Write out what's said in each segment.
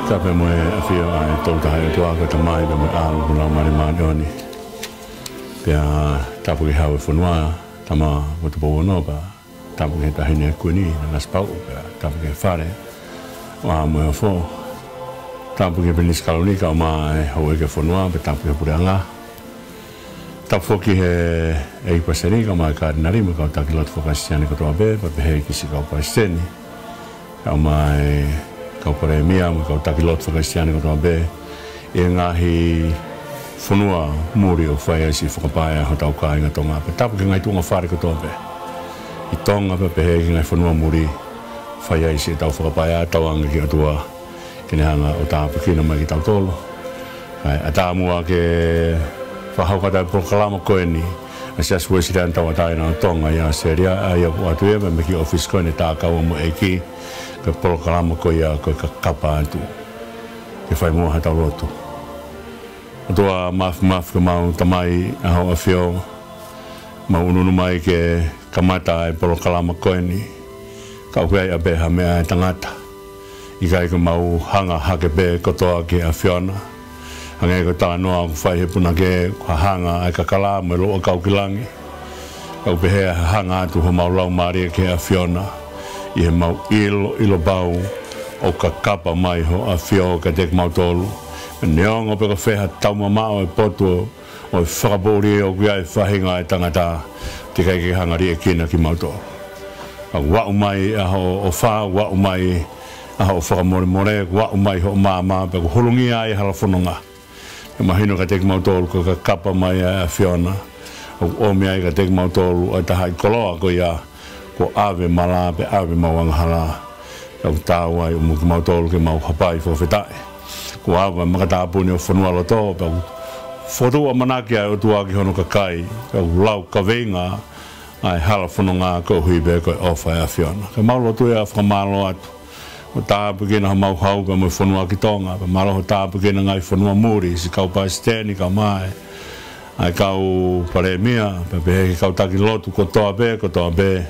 Tape mo e fio ai tauta hai tua ka tamai pe mo alu kuna mari mani oni. Pea tapu ki hau e whanua tama o te povo no pa tapu ki tahine kuni na naspau pea tapu ki whare o a mo e fo. Tapu ki penis kalonika o ma e hau e ke whanua pe tapu ki pureanga. Tapu foki he e i pasenika o ma e kārinari mo kau taki lotu whakasiani katoa be pa pe hei kisi kau paiseni. Kau ma e kau pare mia mo kau taki lotu whakasiani katoa be e ngahi whanua muri o whai si whakapaia ho tau ka inga tonga pe tapu ki ngai tunga whare katoa be i tonga pe hei ki ngai whanua muri whai si tau whakapaia tau anga ki atua kene hanga o tapu kina mai ki tau tolo a tā mua ke whahaukata proklama koe ni a sia suesiran tau ataina o tonga ia seria a ia atu e me ki office koe ni tā kaua mo eiki ke proklama koe ia koe ka kapa atu ke whai mua hatau lotu atua maf ke mau tamai a hau a whio mau ununu mai ke kamata e proklama koe ni kau kai a beha mea e tangata i kai ke mau hanga hake be kotoa ke a whiona hangai ko tā noa ku whai he puna ke kua hanga ai kakala mo loa kau kilangi kau pehea hanga atu ho mau lau maria ke a whiona i he mau ilo bau o ka kapa mai ho a whio ka tek mau tolu neongo pe ka wheha tau mamao e potu o e whakabori o kia e whahinga e tangata te kai ke hangari e kina ki mau tolu wau mai a ho o wha wau mai a ho whakamore more wau mai ho mama pe ko holungi ai hala whanonga e mahino ka tek mau tolu ko ka kapa mai a whiona o mea i ka tek mau tolu ai taha i koloa ko ia ko ave mala pe ave mawanga hala au tau ai o muki mau tolu ke mau hapai fo whetai ko ave makatapuni o whanua loto pe whotu a manaki ai o tuaki hono ka kai pe lau ka venga ai hala whanonga ko hui be ko ofa e a whiona ke mau lotu e a whakamalo atu o tāpu kena mau hau ka mo whanua ki tonga pa malo ho tāpu kena ngai whanua muri si kau paisteni kau mai ai kau pare mia pa pehe ki kau taki lotu kotoa be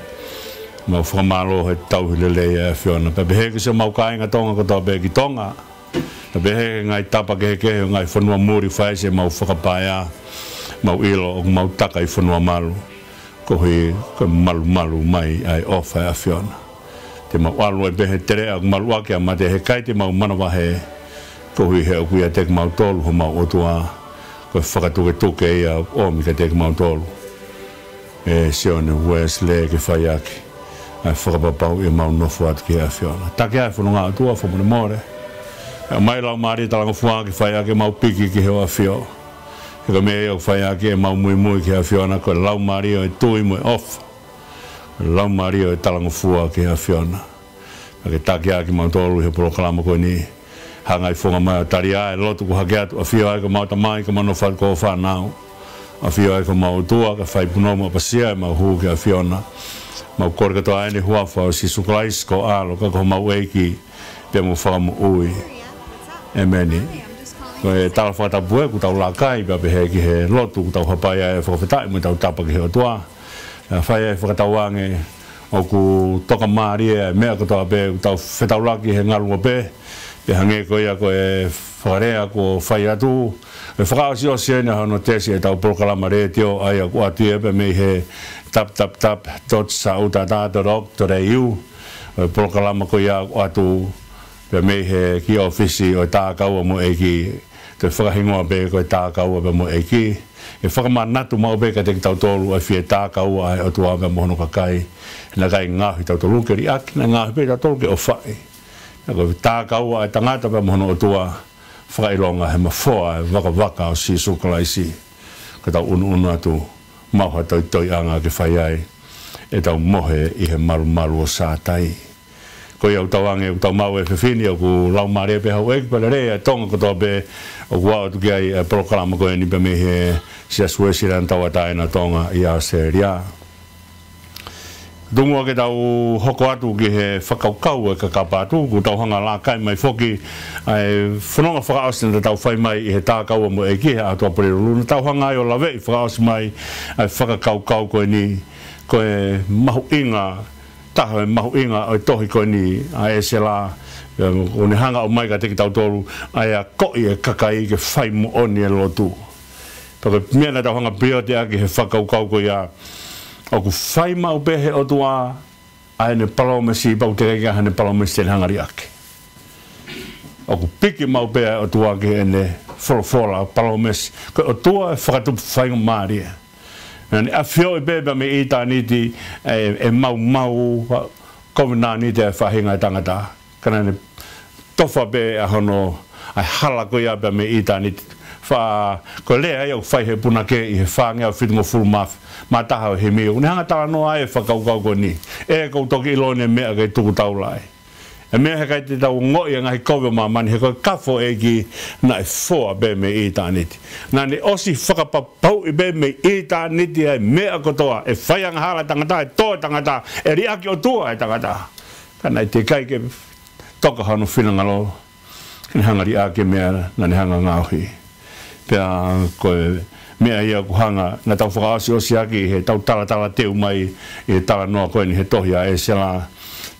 mau whakamalo he tauhilele e whiona pa pehe ki se mau kainga tonga kotoa be ki tonga pa pehe ngai tapa kehe ngai whanua muri whai se mau whakapaia mau ilo o mau taka i whanua malu ko hui ko malu mai ai ofa e a whiona te mau alu e behe tere a malu ake a mate he kai te mau manawa he ko hui he o kuia tek mau tolu ho mau otua ko whakatuke ia o mi ka tek mau tolu e sione Wesley ke whai ake ai whakapapau i mau nofu atu ki a whiona take ai whanunga atua whamune more e mai lau maari talanga fua ki whai ake mau piki ki heo a whio e ka mea o whai ake e mau mui ki a whiona ko lau maari o e tui mo e ofa lau maria e talanga fua ke a whiona ke take aki mau tolu he proklama koe ni hangai whonga mai o taria e lotu ku hake atu a whio ai ka mau tamai ka mano whai ko whanau a whio ai ka mau tua ka whai punoma pasia e mau huu ke a whiona mau kore katoa aene huafa o si suklais ko alo ka ko mau eiki pe mo whakamu ui e meni ko e tala whakatapue ku tau lakai pe he ki he lotu ku tau hapai ai e whakawhetai mo tau tapa ki he o tua whai e whakatawange o ku toka maari e mea katoa pe tau whetaulaki he ngalunga pe pe hange ko ia ko e whakarea ko whai atu e whakaosi o siena hano tesi e tau proklama re teo ai a ku atu e pe mei he tap.sauta.org.au e proklama ko ia ku atu pe mei he ki ofisi o tā kaua mo eiki te whakahingoa pe ko e tā kaua pe mo eiki e whakamanatu mau beka te ki tau tolu ai whie tā kaua ai o tua mea mohono kakai na kai ngahi tau tolu keri aki na ngahi pe tau tolu ke o whai na ko tā kaua ai tangata mea mohono o tua whakailonga he mawhoa e waka o si sukalaisi ka tau unu atu mauha toi anga ke whai ai e tau mohe i he maru o sātai ko ia utawange utau mau e whiwhini o ku lau maare pe hau eki pala rea tonga kotoa pe o ku wao tuki ai proklama koe ni pe me he sia suesiran tawa taina tonga i a seria. Dungo ke tau hoko atu ki he whakaukau e ka kapa atu ku tau hanga la kai mai foki ai whanonga whakaosin na tau whai mai i he tā kaua mo eki he atua pariru tau hanga ai o lawe i whakaosin mai ai whakaukau koe ni koe mahu inga taho e mahu inga o tohi koe ni a e se la o ne hanga o mai ka te ki tau tolu ai a koi e kakai ke whai mo oni e lotu paka mea na tau hanga pia te ake he whakaukau ko ia o ku whai mau pehe o tua ai ne palomesi pau te reka hane palomesi te hangari ake o ku piki mau pehe o tua ke ene wholofola palomesi ko o tua e whakatupu whai ngomari e a whio e beba me i tā niti e mau kovina niti e whahinga e tangata kana ne tofa be a hono ai hala ko ia be me i tā niti ko lea ia whai he puna ke i he whange au whitungo full mouth ma taha o he mea ne hanga tala noa e whakaukau ko ni e kou toki ilo ne mea kei tuku taulai e mea he kai te tau ngoi a ngahi kowe ma mani he koe kafo e ki na e whoa be me i tā niti na ne osi whakapapau i be me i tā niti e mea kotoa e whai anga hala tangata e toa tangata e riaki o tua e tangata kana i te kai ke toka hano whinangalo kini hangari ake mea na ne hanga ngauhi pia koe mea ia ku hanga na tau whakaasi o siaki he tau tala teu mai i tala noa koe ni he tohia e sela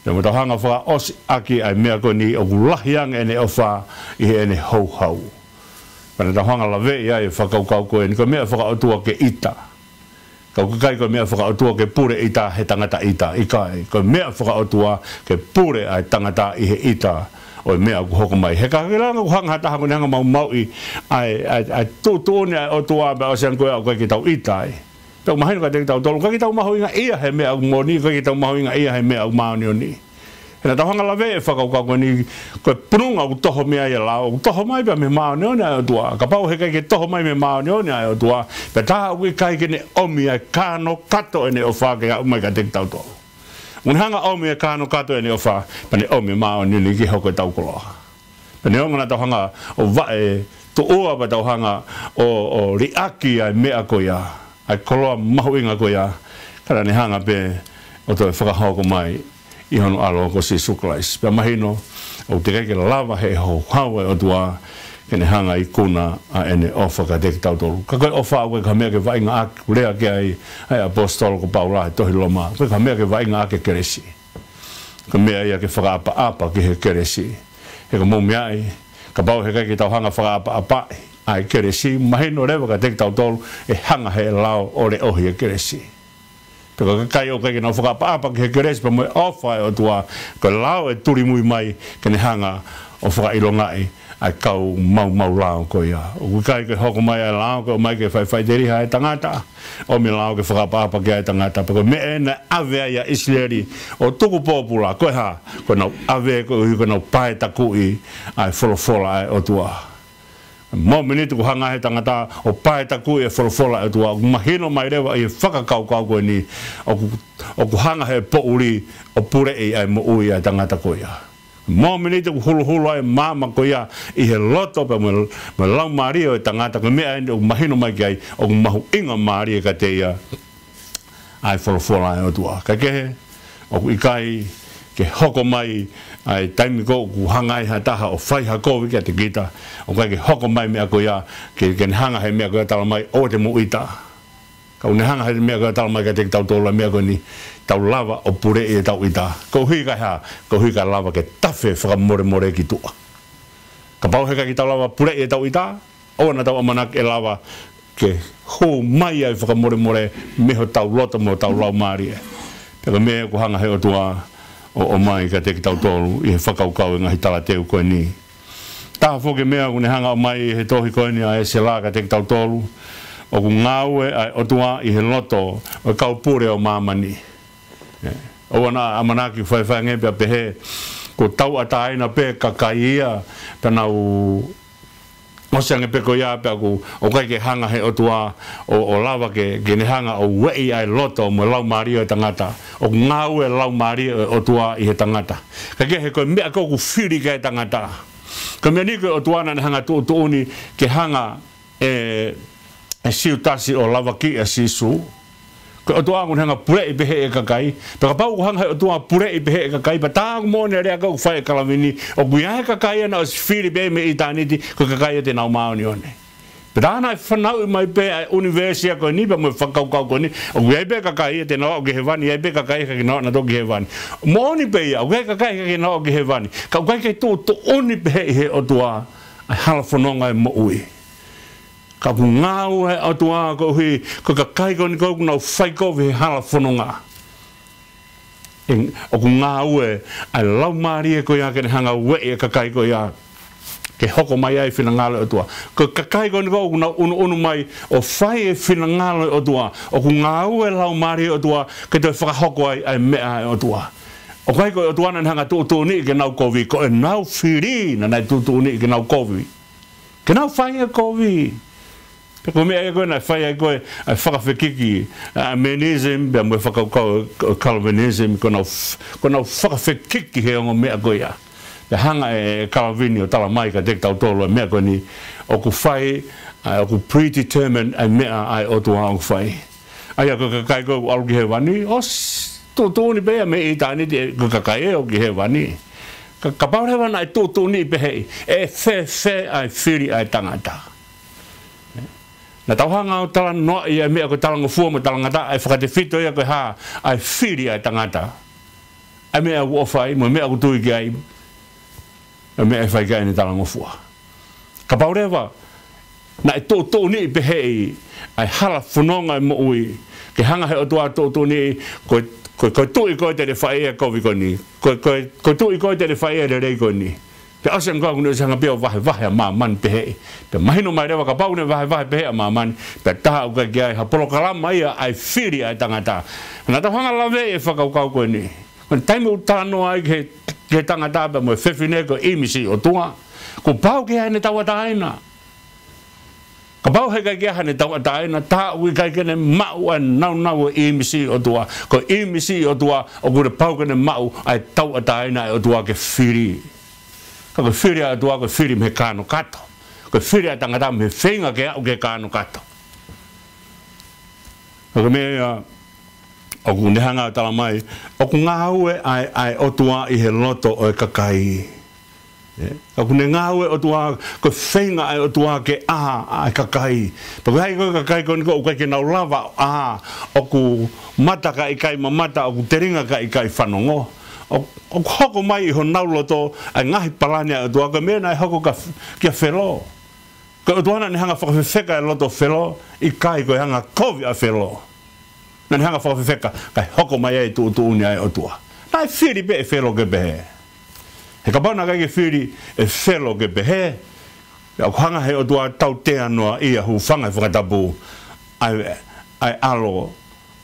e mo tau hanga whakaosi aki ai mea koe ni o kulahiang ene ofa i he ene hau pana tau hanga lawe ia e whakaukau koe ni koe mea whakautua ke ita kau kai koe mea whakautua ke pure ita he tangata ita i kai koe mea whakautua ke pure ai tangata i he ita o mea ku hoko mai he ka langa ku hanga taha ko hanga mau i ai tu ne o tua ba o sen ko o ki tau itai pe ma hino ka te tau tolu ka ki tau maho inga ia he mea mo ni ka ki tau maho inga ia he mea ma ni ni he tau hanga lave e whakau ka ko ni ko prunga u toho mea ia la u toho mai ba me ma ni ni o tua ka pau he ka ki toho mai me ma ni ni o tua pe taha u kai ke ne omi ai kano kato ene o fa ka mai ka te tau tolu un hanga omi e kano kato e ne ofa pane omi mao ni ki hoko tau koloha pane o ngana tau hanga o vae to oa ba tau hanga o riaki ai mea ko ia ai koloa mahu inga ko ia kara ni hanga pe o to whakahoko mai i hono alo ko si suklais pe mahino o te keke lava he ho hawe o tua kene hanga i kuna a ene ofa ka te tau tolu. Ka koe ofa au ka mea ke vainga ake, lea ke ai apostolo ko paula he tohi loma. Koe ka mea ke vainga ake keresi. Ka mea ia ke whakaapa ki he keresi. He ka moumi ai, ka pau he kai ke tau hanga whakaapa ai keresi. Mahino rewa ka te tau tolu e hanga he lao o le ohi e keresi. Peka ka kai o kai ke nau whakaapa ki he keresi pa moe ofa e o tua ka lao e turi mui mai kene hanga o whakailongai. Ai kau mau lao ko ia o kai ke hoko mai lao ko mai ke fai deri hai tangata o mi lao ke whakapapa ke ai tangata peko me ena ave ia Israeli o tuku popula ko ha ko no ave ko no pai taku i ai folofola ai o tua mo minute ko hanga he tangata o pai taku e folofola o tua mahino mai rewa i whakakau ko ni o ku hanga he pouri o pure ai mo ui ai tangata ko ia mo minute ku hulu ai mama ko ia i he loto pe mo lau mario e tangata ko mea o mahino mai kai o mahu inga mario ka te ia ai folofola ai o tua ka ke o ku ikai ke hoko mai ai taimi ko ku hanga i hataha o whai hako wiki a te gita o kai ke hoko mai mea ko ia ke hanga he mea ko ia tala mai o te mo ita ka une hanga he mea ko ia tala mai ka te tau tola mea ko ni tau lava o pure e tau ita. Ko hui ka lava ke tafe whakamore ki tua. Ka pau heka ki tau lava pure e tau ita, o na tau amanak e lava ke ho mai ai whakamore meho tau lota mo tau lau maari e. Peka mea ko hanga he o tua o mai ka te ki tau tolu i he whakaukau e ngahi tala teu koe ni. Taha whoke mea kune hanga o mai he tohi koe ni a e se la ka te ki tau tolu o ku ngāue ai o tua i he loto o kau pure o mamani. O ana amanaki fai nge pe pehe ko tau ata ina pe kakaia tanau mo sange pe ko ia pe ko o kai ke hanga he o tua o lava ke ne hanga o wei ai loto mo lau mario tangata o ngau e lau mario o tua i he tangata ka ke he ko me ko ku firi ke tangata ka me ni ko o tua na hanga tu ni ke hanga e siutasi o lava ki e sisu o tua ngun hanga pure i pehe e kakai peka pau ku hanga o tua pure i pehe e kakai pa tāngu mōne rea kau whai e kalamini o kuia he kakai ana o sifiri pe me i tāniti ko kakai e te nau maoni one Rana whanau mai pe universia ko ni pa mo whakaukau ko ni. O gai pe kakai te no o ke hewani, ai pe kakai ka no na to ke hewani. Mo ni pe ia, o gai kakai ka no o ke hewani. Ka gai ke to oni pe he o tua ai hala whanonga e mo ui. Ka ku ngau he o tua ko hui, ko kakai ko ni ko na whai ko he hala whanonga. O ku ngau e ai lau maari e ko ia ke hanga we e kakai ko ia. Ke hoko mai ai whina ngalo o tua. Ko kakai ko ni ko na unu mai o whai e whina ngalo o tua. O ku ngau e lau maari o tua ke te whakahoko ai mea o tua. O kai ko o tua na hanga tū ni ke nau kovi. Ko e nau whiri na nai tū ni ke nau kovi. Ke nau whai e kovi. Ko mea e koe na whai e koe ai whakawhekiki. Menism, bea mwe whakaukau Calvinism, ko nau whakawhekiki he ongo mea koe ia. Te hanga e Calvini o tala mai ka tek tau tolo e mea koe ni o ku whai, o ku predetermined ai mea ai o tua o ku whai. Ai a ko kakai ko alu ki he wani, os tūni pēa me i tāni ko kakai e o ki he wani. Ka paurewa na e tūni pēhei, e whē ai whiri ai tangata. Na tauhanga o tala no i a mea ko talanga fua mo talangata, ai whakate whito ia koe ha, ai whiri ai tangata. Ai mea u ofai, mo mea ku tui ki ai, mea e whai kai ni tala ngofua. Ka paurewa, na e tō ni pehei, ai hala whanonga e mo ui, ke hanga he o tua tō ni, koe tui koe te re whai e kovi ko ni, koe tui koe te re whai e re rei ko ni. Pe asa ngā kune sanga peo vahe a māman pehei. Pe mahino mai rewa ka paune vahe pehei a māman, pe taha uka ki ai, ha polokalama ia ai whiri ai tangata. Nā ta hanga lawe e whakaukau koe ni. Kone taimu tāno ai ke tangata pa mo whewhine ko imisi o tua. Ko pau ke hane tawa taina. Ka pau he kai ke hane tawa taina, ta ui kai kene mau a nau imisi o tua. Ko imisi o tua, o kure pau kene mau ai tawa taina o tua ke whiri. Ka ko whiri a tua, ko whiri me kāno kato. Ko whiri a tangata me whenga ke au ke kāno kato. Ka mea, o ku nehanga tala mai, o ku ngāue ai o tua i he loto o e kakai. O ku ne ngāue o tua, ko whenga ai o tua ke aha ai kakai. Pako hei koe kakai ko niko o kai ke nau lava aha, o ku mata ka i kai mamata, o ku teringa ka i kai whanongo. O ku hoko mai i ho nau loto, ai ngahi palani ai o tua, ko mea nai hoko kia whelo. Ko o tua na hanga whakawhewheka e loto whelo, i kai koe hanga kovi a whelo. Nani hanga whakawhewheka, kai hoko mai ai tū uni ai o tua. Nai whiri pe e whelo ke behe. He ka pauna kai ke whiri e whelo ke behe. Au hanga he o tua tau te anoa ia hu whanga whakatapu. Ai alo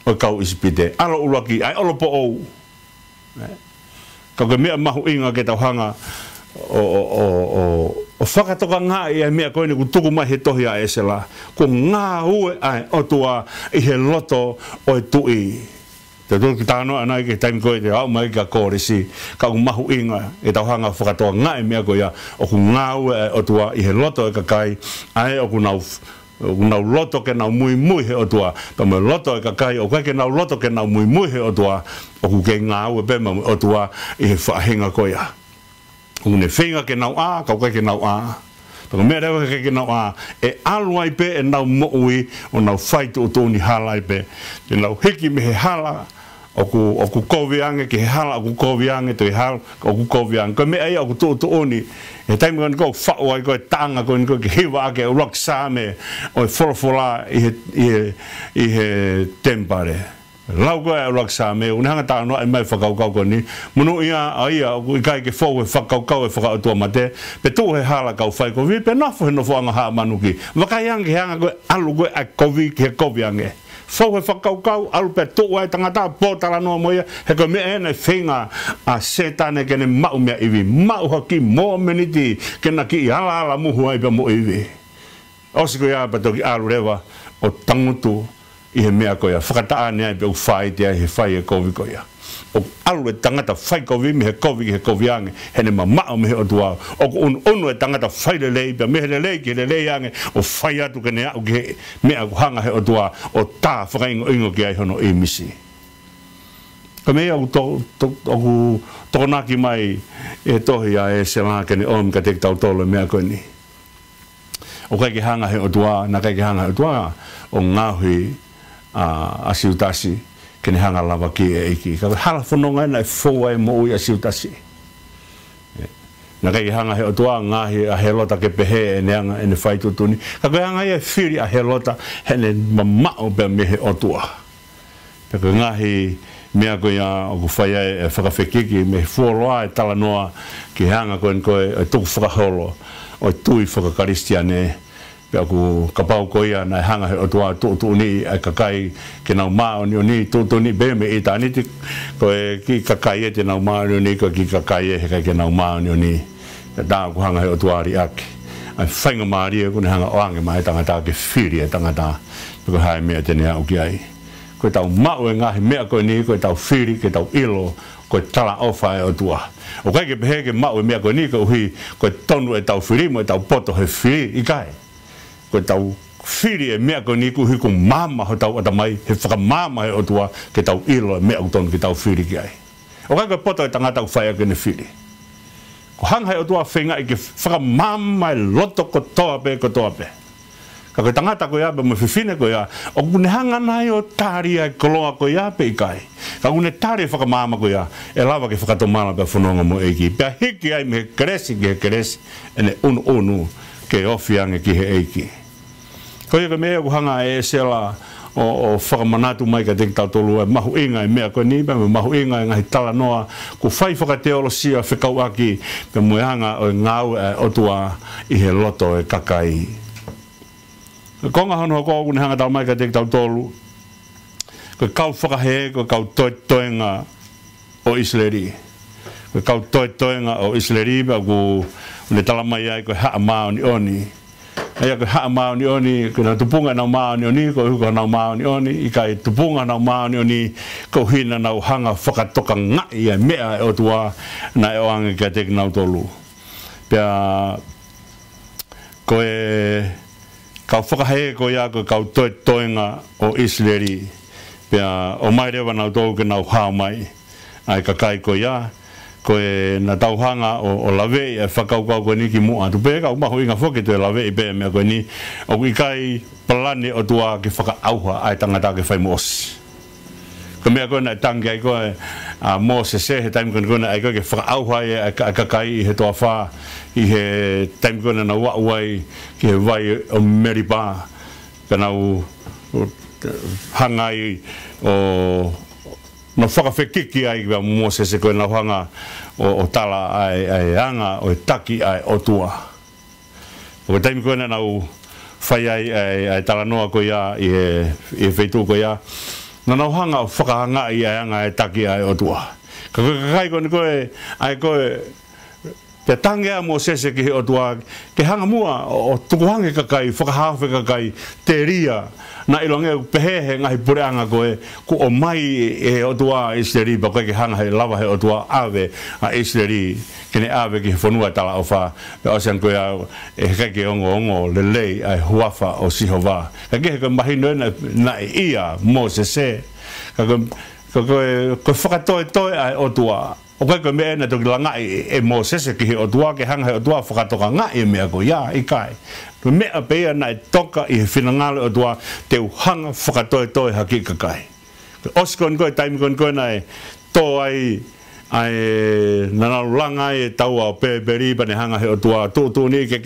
o kau isipite. Alo ulaki, ai olo po ou. Ka ke mea mahu inga ke tau hanga o whakatoka ngā i ai mea koe ni ku tuku mai he tohi a esela. Ko ngā ue ai o tua i he loto o e tui. Te tūki tāno anai ke taimi koe te au mai ka kōresi. Ka ku mahu inga e tau hanga whakatoka ngā i mea koe ia. O ku ngā ue ai o tua i he loto e kakai. Ai o ku nau loto ke nau mui he o tua. Pa me loto e kakai o kai ke nau loto ke nau mui he o tua. O ku ke ngā ue pe ma o tua i he whahenga koe ia. Une whenga ke nau a, kau kai ke nau a. Pako mea rewa ke nau a, e aluai pe e nau moui o nau whaitu o tōni halai pe. Te nau hiki me he hala, o ku koviange ke he hala, o ku koviange te he hala, o ku koviange. Ko mea ia o ku tōni, e taimi koe niko whao ai koe tanga koe niko ke hiwa ake o rock same, o e wholofola i he tempare. Lau koe a raksa me, unhanga tāno ai mai whakaukau ko ni. Munu ia, aia, i kai ke whau e whakaukau e whakautua mate, pe tō he hala kau whai kovi, pe nafo he nofo anga haa manuki. Wakai ange he anga koe alu koe a kovi ki he kovi ange. Whau he whakaukau, alu pe tō ai tangata pōtara noa moia, he koe mea ene whenga a setane kene mau mea iwi. Mau haki mō meniti, kena ki i ala muhu ai pe mo iwi. Osi koe a pa toki alu rewa o tangutu, i he mea koia, whakataane ai pe u whai te ai he whai e kovi koia. O alu e tangata whai kovi me he kovi ange, hene ma mao me he o tuau. O unu e tangata whai le lei, pe me he le lei ki he le lei ange, o whai atu kene au ki he mea ku hanga he o tuau, o tā whakaingo ingo ki ai hono e misi. Ka mea o tokonaki mai e tohi a e se lā kene om ka tek tau tolo mea koe ni. o kai ke hanga he o tua na kai ke hanga o tua o ngahi a siutasi kene hanga lava ki e iki ka hala fononga na fo e mo ia siutasi na kai hanga he o tua ngahi a helota ke pehe e neanga e ne fai tutuni ka kai hanga e firi a helota he ne mamao pe me he o tua pe ka ngahi mea ko ia o ku fai e whakawhekiki me fuoroa e tala noa ki hanga koe e tuku whakaholo o tui whakakaristia ne pe aku kapau ko ia na hanga he o tua tu ni ai kakai ke nau mao ni oni tu ni be me ita ni ko e ki kakai e te nau mao ni oni ko ki kakai e he kai ke nau mao ni oni da ku hanga he o tua ri aki ai whainga maari e kune hanga oange mai tangata ke whiri e tangata ko hai mea tene au ki ai ko tau mau e ngahi mea koe ni ko tau whiri ke tau ilo ko tala ofa e o tua o kai ke pehe ke mau e mea koe ni ko hui ko tonu e tau whiri mo e tau poto he whiri i kai ko tau whiri e mea koe ni ko hui ko mama ho tau atamai he whakamama e o tua ke tau ilo e mea utonu ke tau whiri ki ai o kai ke poto e tangata u whaia ke ne whiri ko hanga e o tua whenga i ke whakamama e loto ko toa pe ka koe tangata ko ia pe mo whiwhine ko ia o kune hanga nai o tāria e koloa ko ia pe i kai ka kune tāria whakamama ko ia e lawa ke whakatomana pe whanonga mo eiki pia hiki ai me keresi ki he keresi ene unu ke ofiange ki he eiki ko ia ka mea ko hanga e sela o whakamanatu mai ka te tau tolu e mahu inga e mea koe ni pe me mahu inga e ngahi tala noa ko whai whakateolosia whikau aki pe mo hanga o ngau e otua i he loto e kakai konga hono ko kune hanga tau mai ka te tau tolu ko kau whakahe ko kau toenga o Isleri ko kau toenga o Isleri ba ko ne tala mai ai ko haa mao ni oni ai ko haa mao ni oni ko na tupunga na mao ni oni ko na mao ni oni i kai tupunga na mao ni oni ko hina na hanga whakatoka ngai e mea o tua na e oange ka te tau tolu pia ko kau whakahe ko ia ko kau toenga o Isleri pia o mai rewa nau tau ke nau hao mai ai kakai ko ia ko e na tauhanga o lawe e whakaukau ko ni ki mua tu pe kau mahu inga whoke tu e lawe i pe mea ko ni o i kai palane o tua ke whakaauha ai tangata ke whai moosi ko mea ko na tangi ai ko a mo se he taim ko na ai ko ke whakaauha e kakai i he toa wha i he taim ko na wa wai ki he vai o Meripa ka nau hangai o no whakawhekiki ai ki mo se ko na hanga o tala ai anga o taki ai o tua o taim ko na nau whai ai tala noa ko ia i he wheitu ko ia na nau hanga o whakahanga i ai anga e taki ai o tua ka kai ko ni koe ai koe te tangea mo sese ki o tua ke hanga mua o tukuhange kakai whakahawhe kakai te ria na ilonge pehehe ngahi pureanga koe ku o mai e o tua Isleri pa koe ke hanga he lava he o tua awe a Isleri kene awe ki he whanua tala o wha pe osean koe e kai ke ongo lelei ai huafa o Sihova ka ke he koe mahino na ia mo sese ka koe whakatoe ai o tua o kai ko me na to langa e mo sese ki o tua ke hanga o tua whakatoka nga e mea ko ia i kai to me a pe na toka i finangale o tua te hanga whakatoe haki kakai oskon ko time kon ko na to ai na langa e tau o pe beri pa ne hanga he o tua tu ni ke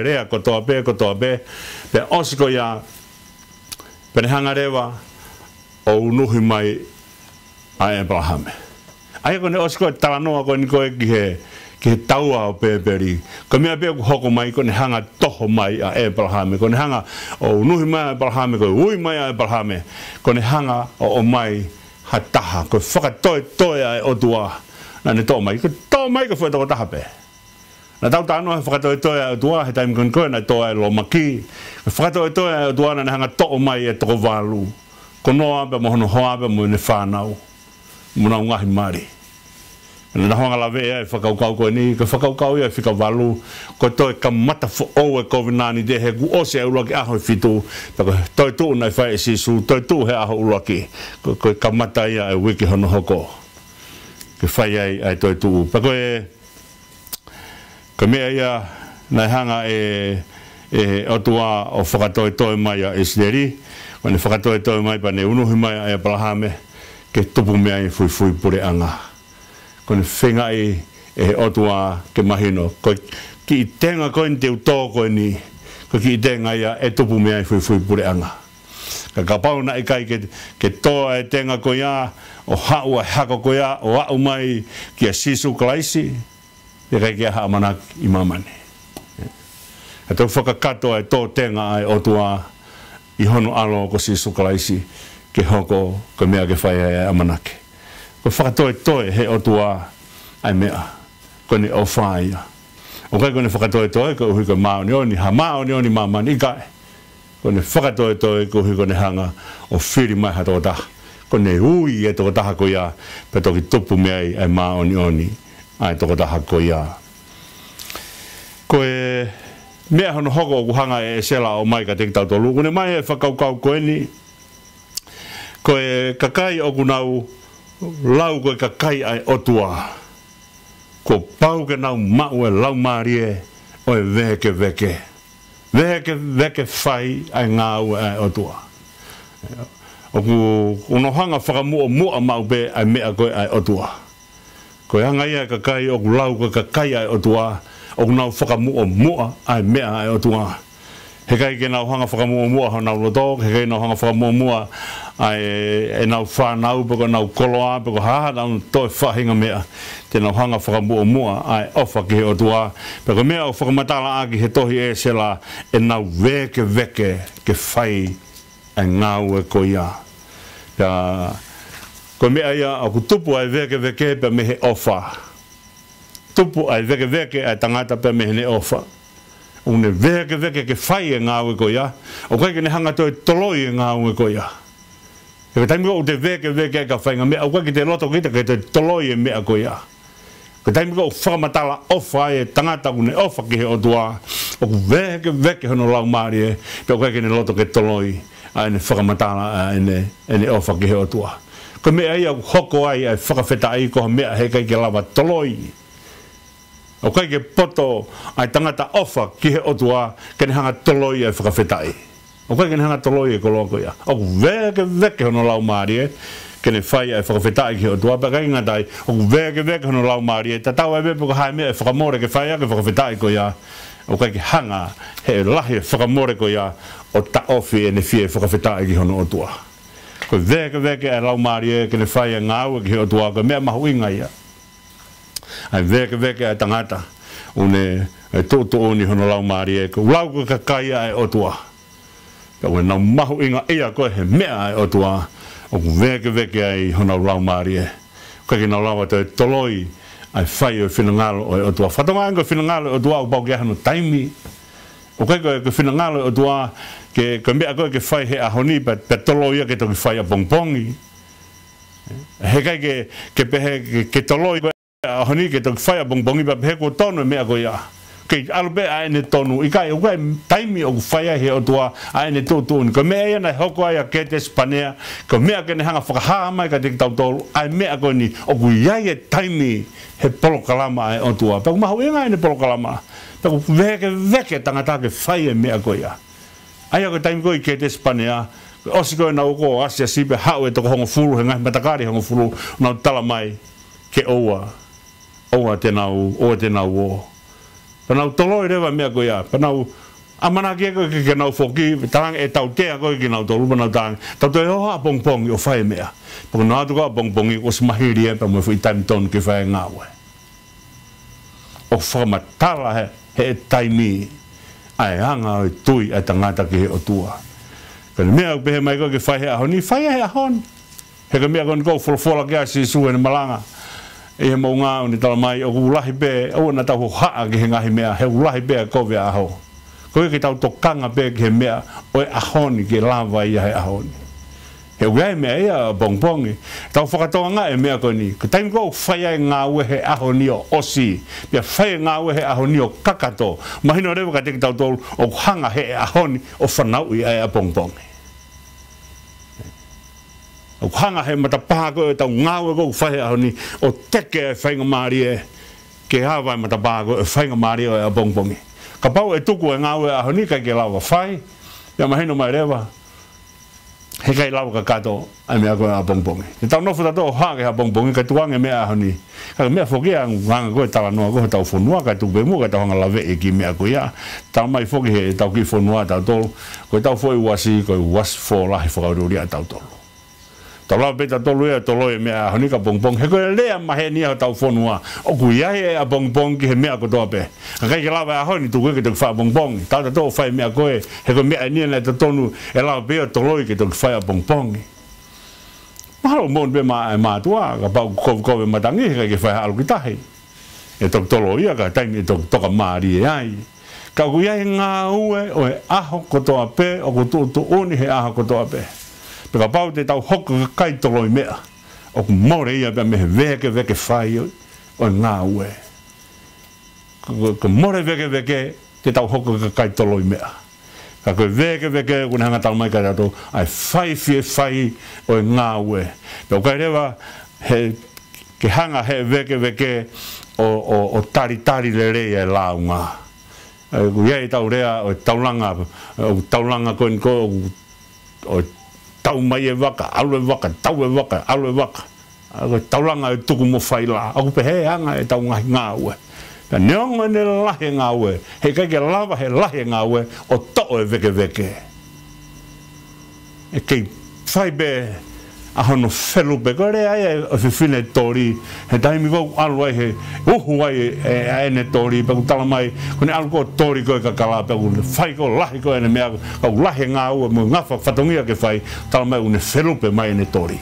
rea ko to pe pe osko ya pe ne hanga rewa o nuhi mai ai Abraham ai ko ne osko tala noa ko ni ko ki he taua o peperi ko mea pe ko hoko mai ko ne hanga toho mai a Abraham ko ne hanga o nuhi mai Abraham ko ui mai Abraham ko ne hanga o mai hataha ko whakatoe ai o tua na ne to mai ko whakatoe taha pe na tau tano whakatoe ai o tua he taim ko na to ai lo maki whakatoe ai o tua na ne hanga toho mai e toko walu ko noa pe mohono hoa pe mo ne whanau muna ngahi mari na honga la ve e whakaukau ko ni ko whakaukau ia whikawalu ko toi ka mata fo o e COVID-19 de he gu ose e ulaki aho fitu toi tu nai whai si su toi tu he aho ulaki ko ka mata ia e wiki hono hoko ke whai ai toi tu pa ko e ka mea ia nai hanga e o tua o whakatoe mai a Esleri, o ne whakatoe mai pa ne unuhi mai a Abrahame, ke tupu mea i fui pure anga. Ko ne whenga o tua ke mahino, ko ki i tenga koe ni te utō koe ni, ko ki i tenga ia e tupu mea i fui pure anga. Ka kapau na i kai ke toa e tenga koe ia, o hau a hako koe ia, o au mai ki a sisu kalaisi, e kai kia haa manaki i mamane. E tau whakakato e tō tenga ai o tua i hono alo ko sisu kalaisi, ke hoko ko mea ke whai ai a manake. Ko whakatoe toe he o tua ai mea, ko ni o whai ia. O kai kone whakatoe toe, ko uhi ko maoni oni, ha maoni oni mamani i kai. Kone whakatoe toi ko hui kone hanga o whiri mai ha tō taha. Kone ui e tō taha ko ia, pe toki tupu mea ai maoni oni, ai tō taha ko ia. Ko e mea hono hoko o kuhanga e sela o mai ka teki tau tolu. Kone mai e whakaukau ko eni, ko e kakai o kunau, lau ko e kakai ai otua. Ko pau ke nau mau e lau marie o e veke. Veke whai ai ngāu ai otua. O ku unohanga whakamua mau be ai mea koe ai otua. Ko hanga ia kakai o ku lau koe kakai ai otua, o ku nau whakamua ai mea ai otua. He kai ke nau hanga whakamua ho nau lotok, he kai nau hanga whakamua ai e nau whanau, peko nau koloa, peko haha nau toi whahinga mea. Te nau hanga whakamua ai ofa ki he otua. Peko mea o whakamatala aki he tohi e sela e nau veke ke whai ai ngāu e ko ia. Ko mea ia o ku tupu ai veke pe me he ofa. Tupu ai veke ai tangata pe me he ne ofa. Une veke ke whai e ngāu e ko ia. O kai ke ne hanga toi toloi e ngāu e ko ia. E taimi ko te veke ka whainga mea. O kai ke te loto kita ke te toloi e mea ko ia. Ko taimi ko whakamatala ofa e tangata une ofa ki he otua. O ku veke hono lau maari e. Pe o kai ke ne loto ke toloi. A ene whakamatala ene ofa ki he otua. Ko mea ia hoko ai ai whakawheta ai ko mea he kai ke lawa toloi. O kai ke poto ai tangata ofa ki he otua ke ne hanga toloi ai whakawhetai. O kai ke ne hanga toloi e koloko ia. O veke hono lau maari e, ke ne whai ai whakawhetai ki he otua, pa kai ngatai, o veke hono lau maari e, ta tau ai wepo ka hae mea e whakamore ke whai ake whakawhetai ko ia. O kai ke hanga he lahi e whakamore ko ia, o ta ofi e ne fie e whakawhetai ki hono otua. Ko veke ai lau maari e, ke ne whai e ngāu e ki he otua, ko mea mahu inga ia. Ai veke ai tangata une tō oni hono lau maari e ko lau ko kakai ai otua ka ue nau mahu inga ia koe he mea ai otua o ku veke ai hono lau maari e ka ki nau lau te toloi ai whai o whinangalo o otua whatonga ango whinangalo o otua o pau ke hano taimi o kai koe whinangalo o otua ke mea koe ke whai he ahoni pe toloi a ke toki whai a pongpongi he kai ke pehe ke toloi honi ke toki whai a bongbongi pa pehe ko tonu mea ko ia. Kei alupe a ene tonu. I kai ukai taimi o whai a he o tua a ene tūtūni. Ko mea ia nei hoko ai a kete spanea. Ko mea ke ne hanga whakahaa mai ka teki tautolu. Ai mea ko ni o ku iai e taimi he polokalama ai o tua. Pako mahu inga ene polokalama. Pako veke tangata ke whai e mea ko ia. Ai ako taimi ko i kete spanea. Osi koe nau ko asia sipe hau e toko hongo furu. He ngahi matakari hongo furu. Nau tala mai ke oua. Oa te nau o. Panau toloi rewa mea koe ia. Panau amana kia koe ke nau whoki. Tarang e tau tea koe ke nau tolu. Panau tarang. Tau te hoa pongpongi o whae mea. Pako nau atu koa pongpongi o smahiri e pa mwe whi taimi tonu ke whae ngāwe. O whamatala he taimi. Ai hanga o tui ai tangata ki he o tua. Kani mea pehe mai koe ke whae he ahoni. Whae he ahoni. He ka mea koe ni kou wholofola kia si suhe ni malanga. E he mau ngā ni tala mai o ulahi pē o na tau haa ki he ngahi mea he ulahi pē a kowe aho koe ki tau tokanga pē ki he mea o e ahoni ki lava ia he ahoni he ugai mea ia pongpongi tau whakatoa ngā e mea koe ni ka taimi kou whaia e ngā ue he ahoni o osi pia whaia ngā ue he ahoni o kakato mahino rewa ka teki tau tolu o hanga he ahoni o whanau i a pongpongi o hanga he matapaha koe tau ngāwe koe whahe ahoni o teke e whainga maari e ke hawa e matapaha koe e whainga maari o e a pongpongi. pau e tuku e ngau e ahoni kai ke lawa fai. Ia mahino mai rewa. He kai lawa ka kato ai mea koe a bongbongi. Te tau nofu tato hake ha bongbongi kai tuange mea ahoni. Kai mea foki a nganga koe tala noa koe tau whonua kai tuku pe mua kai tau hanga lawe e ki mea koe ia. Tau mai foki he tau ki whonua tau tolu. Koe tau fwoi wasi koe wasi fo lahi whakaururi a tau tolu. Tau lau peta tolu ea tolo e mea ahoni ka bongbong. He koe lea mahe ni a tau whonua. O kui iahe a bongbong ki he mea ko toa pe. Kai ke lawa ahoni tu koe ke tuku wha bongbong. Tau tato whai mea koe. He koe mea nia nei tatonu e lawa pea tolo i ke tuku whai a bongbong. Mahalo mon be mātua, ka pau kowe matangi, ka ke whai alu ki tahi. E tok tolo ia, ka taimi e tok toka maari e ai. Ka kui ai ngā ue, o e aho kotoa pe, o ko tu oni he aho kotoa pe. Pe ka pau te tau hoka ka kai tolo i mea. O ku more ia pe me he veke whai o e ngā ue. Ka more veke te tau hoka ka kai tolo i mea. Ka koe veke kune hanga tau mai kai tato ai whai o e ngā ue. Peo kai rewa ke hanga he veke o tari le rei e lau ngā. Ku iei tau rea o taulanga koe nko o tau mai e waka, alu e waka, tau e waka, alu e waka. Taulanga e tuku mo whai la. Aku pe he hanga e tau ngahi ngā ue. Ka neonga ne lahe ngā ue, he kai ke lava he lahe ngā ue, o to'o e veke. E kei whai be ahono whelu pe, ko rea ai o whiwhine tori, he taimi kou alu ai he uhu ai e ne tori, pe ku tala mai, kone alu ko tori koe ka kala, pe ku whai ko lahi koe ne mea, kau lahe ngā ue, mo ngawha whatongia ke whai, tala mai une whelu pe mai ne tori.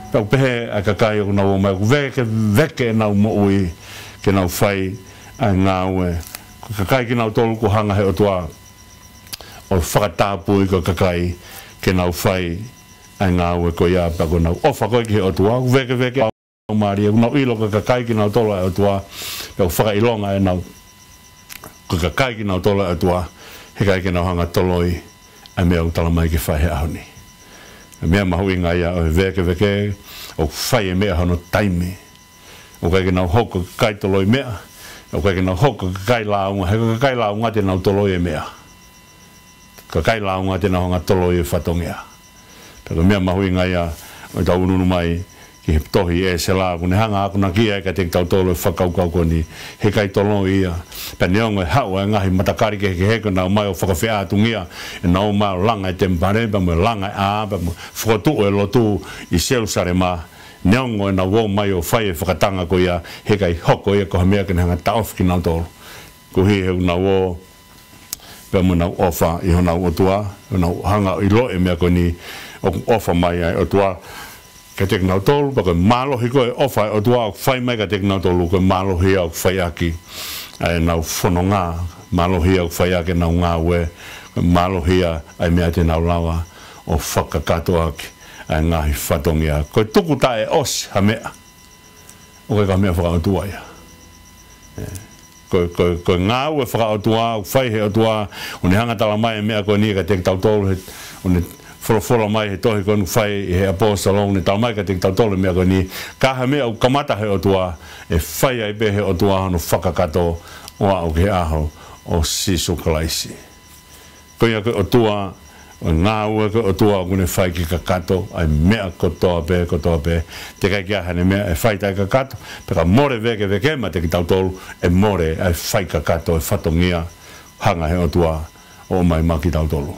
Pau pehe a kakai o nau mai, veke nau mo ui, ke nau whai a ngā ue. Kakai ki nau tolu ko hanga he o tua, o whakatāpui ko kakai, ke nau whai a ngā ue ko ia, pa ko nau ofa koe ki he o tua, veke au maari, nau ilo ka kakai ki nau tolu o tua, pau whakailonga e nau, ko kakai ki nau tolu o tua, he kai ki nau hanga toloi, a mea u tala mai ki whai he ahoni. Mea mahui ngā ia o veke o whai e mea hano taimi. O kai ke nau hoko kai toloi mea. O kai ke nau hoko kai launga. He kai launga te nau toloi e mea. Ka kai launga te nau hanga toloi e whatongea. Tako mea mahui ngā ia o tau ununu mai ki he tohi e se la. Kune hanga aku na kia e ka te tau tolo e whakaukau koni. He kai toloi ia. Pa neongo e hau e ngahi matakari ke heko nau mai o whakawhea atungia. E nau mai o langa e tempare, pa mo langa e a, pa mo whakatu e lotu i seusare ma. Neongo e nau o mai o whai e whakatanga ko ia. He kai hoko ia ko hamea kene hanga taof ki nau tolo. Ko hi heu nau o, pa mo nau ofa i ho nau o tua. Nau hanga i lo e mea koni o ofa mai ai o tua. Ka tek nau tolu, pa koe malohi koe ofa o tua o whai mai ka tek nau tolu, koe malohi au whai aki. Ai nau whono ngā, malohi au whai aki nau ngā ue, koe malohi ai mea te nau lawa o whakakato aki, ai ngahi whatongia. Koe tuku tae os ha mea, o koe ka mea whakautua ia. Koe ngā ue whakautua, o whai he o tua, o ne hanga tala mai mea koe ni ka tek tau tolu, o ne whora mai he tohi konu whai he apostolong ne tau mai ka te tau tolu mea koni ka ha mea o kamata he o tua e whai ai be he o tua hano whakakato o au ke aho o sisu kalaisi. Koia koe o tua o ngā ua koe o tua o kune whai ki kakato ai mea kotoa pe te kai kia hane mea e whai tai kakato pe ka more veke ma te ki tau tolu e more ai whai kakato e whatongia hanga he o tua o mai maki tau tolu.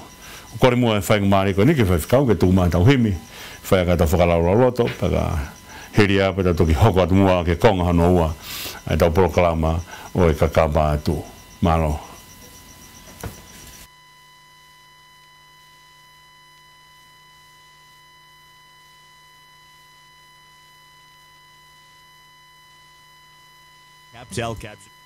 Kore mua e whainga maari koe niki whai whikau ke tūma tau himi whai a kata whakalaura roto paka hiri a pata toki hoko atu mua ke konga hano ua e tau porokalama o e kakapa atu malo. Captel caption.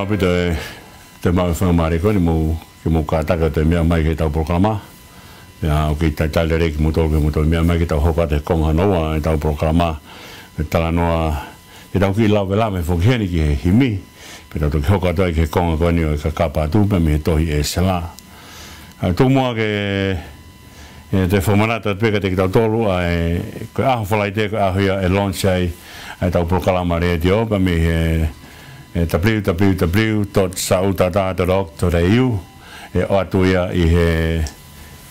pita te mau whangamare koe ni mo kātaka te mea mai ke tau programa. Ya, o ki tai re ki mo tolu mea mai ke tau hoka te konga noa e tau programa. E tala noa, e tau ki lau vela me whokiheni ki he himi. Pe tau ki hoka toi ke konga koe ni o ka kapa tupe me he tohi e sela. Tō mua ke te whamanata peka te ki tau tolu ai koe aho whalai te koe aho ia e launch ai tau programa re te opa me he www.sautata.org.au e o atu ia i he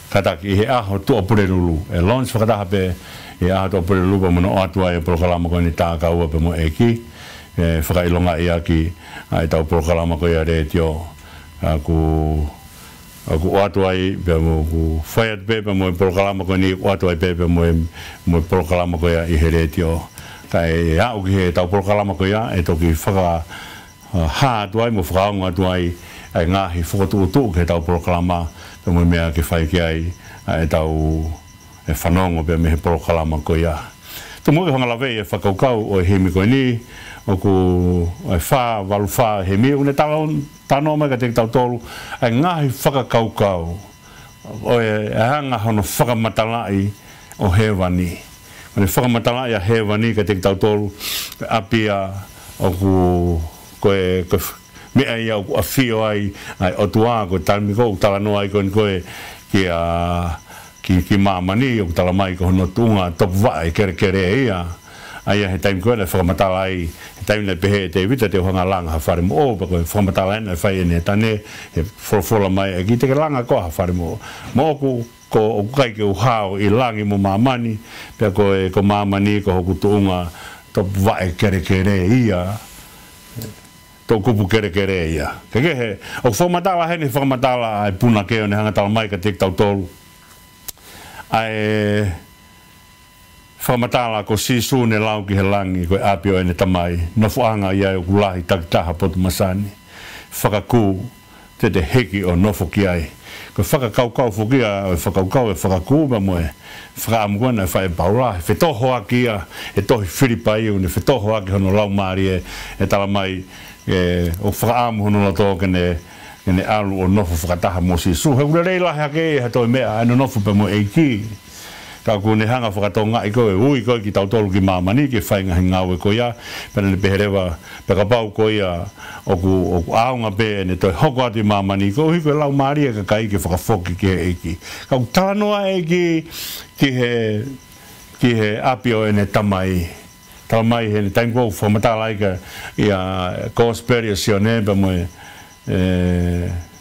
kataki i he aho tua purerulu e launch whakataha pe i aho tua purerulu pa muna o atu ai e prokalama koe ni tāka ua pe mo e ki e whakailonga ia ki ai tau prokalama koe a re te o aku o atu ai pe mo ku whaiat pe mo e prokalama koe ni o atu ai pe mo e prokalama koe a i he re te o kai au ki he tau prokalama koe a e toki whaka ha tuai mo whakaunga tuai ai ngahi whakatuutu ke tau proklama pe mo mea ke whai ki ai e tau e whanongo pe me he proklama ko ia. Tu mo ke whangalawei e whakaukau o he mi koe ni o ku e wha, walu wha he mi une tano mai ka te tau tolu ai ngahi whakakaukau o e hanga hono whakamatalai o he wani. O ne whakamatalai a he wani ka te tau tolu apia o ku koe mea ia a whio ai o tua ko talmi ko tala no ai kon koe ki mamani o tala mai ko no tunga top vai kere ia ai he time ko le whakamatala ai he time le pehe te vita te hanga langa ha whare mo o pa koe whakamatala ena whai ene tane he wholofola mai e ki te langa ko ha whare mo ku ko kai ke uhao i langi mo mamani pe ko mamani ko hoku tunga top vai kere ia tō kupu kere ia. Ka kehe, o whamatala hene whamatala ai puna keo ne hangatala mai ka tek tau tolu. Ai whamatala ko sisu ne lau ki he langi koe apio ene tamai. No fuanga ia o kulahi takitaha potu masani. Whakaku te heki o nofo ki ai. Ko whakakaukau whukia o whakaukau e whakaku ma moe. Whakaamukona e whae paula. E whetoho aki ia, e tohi whiripai une whetoho aki hono lau maari e tala mai o whakaamu hono la tō kene alu o nofo whakataha mo sisu. He ura rei lahi hake e toi mea ano nofo pe mo eiki. Ka ku ne hanga whakatonga i koe ui koe ki tau tolu ki mamani ki whainga he ngau e koe ia. Pena ne peherewa pe ka pau koe ia o ku aunga pe ne toi hoko atu i mamani. Ko ui koe lau maari e ka kai ki whakafoki ki he eiki. Ka ku tānoa eiki ki he apio e ne tamai. Tala mai he time ko whamatala ika i a conspiracy ne pa mo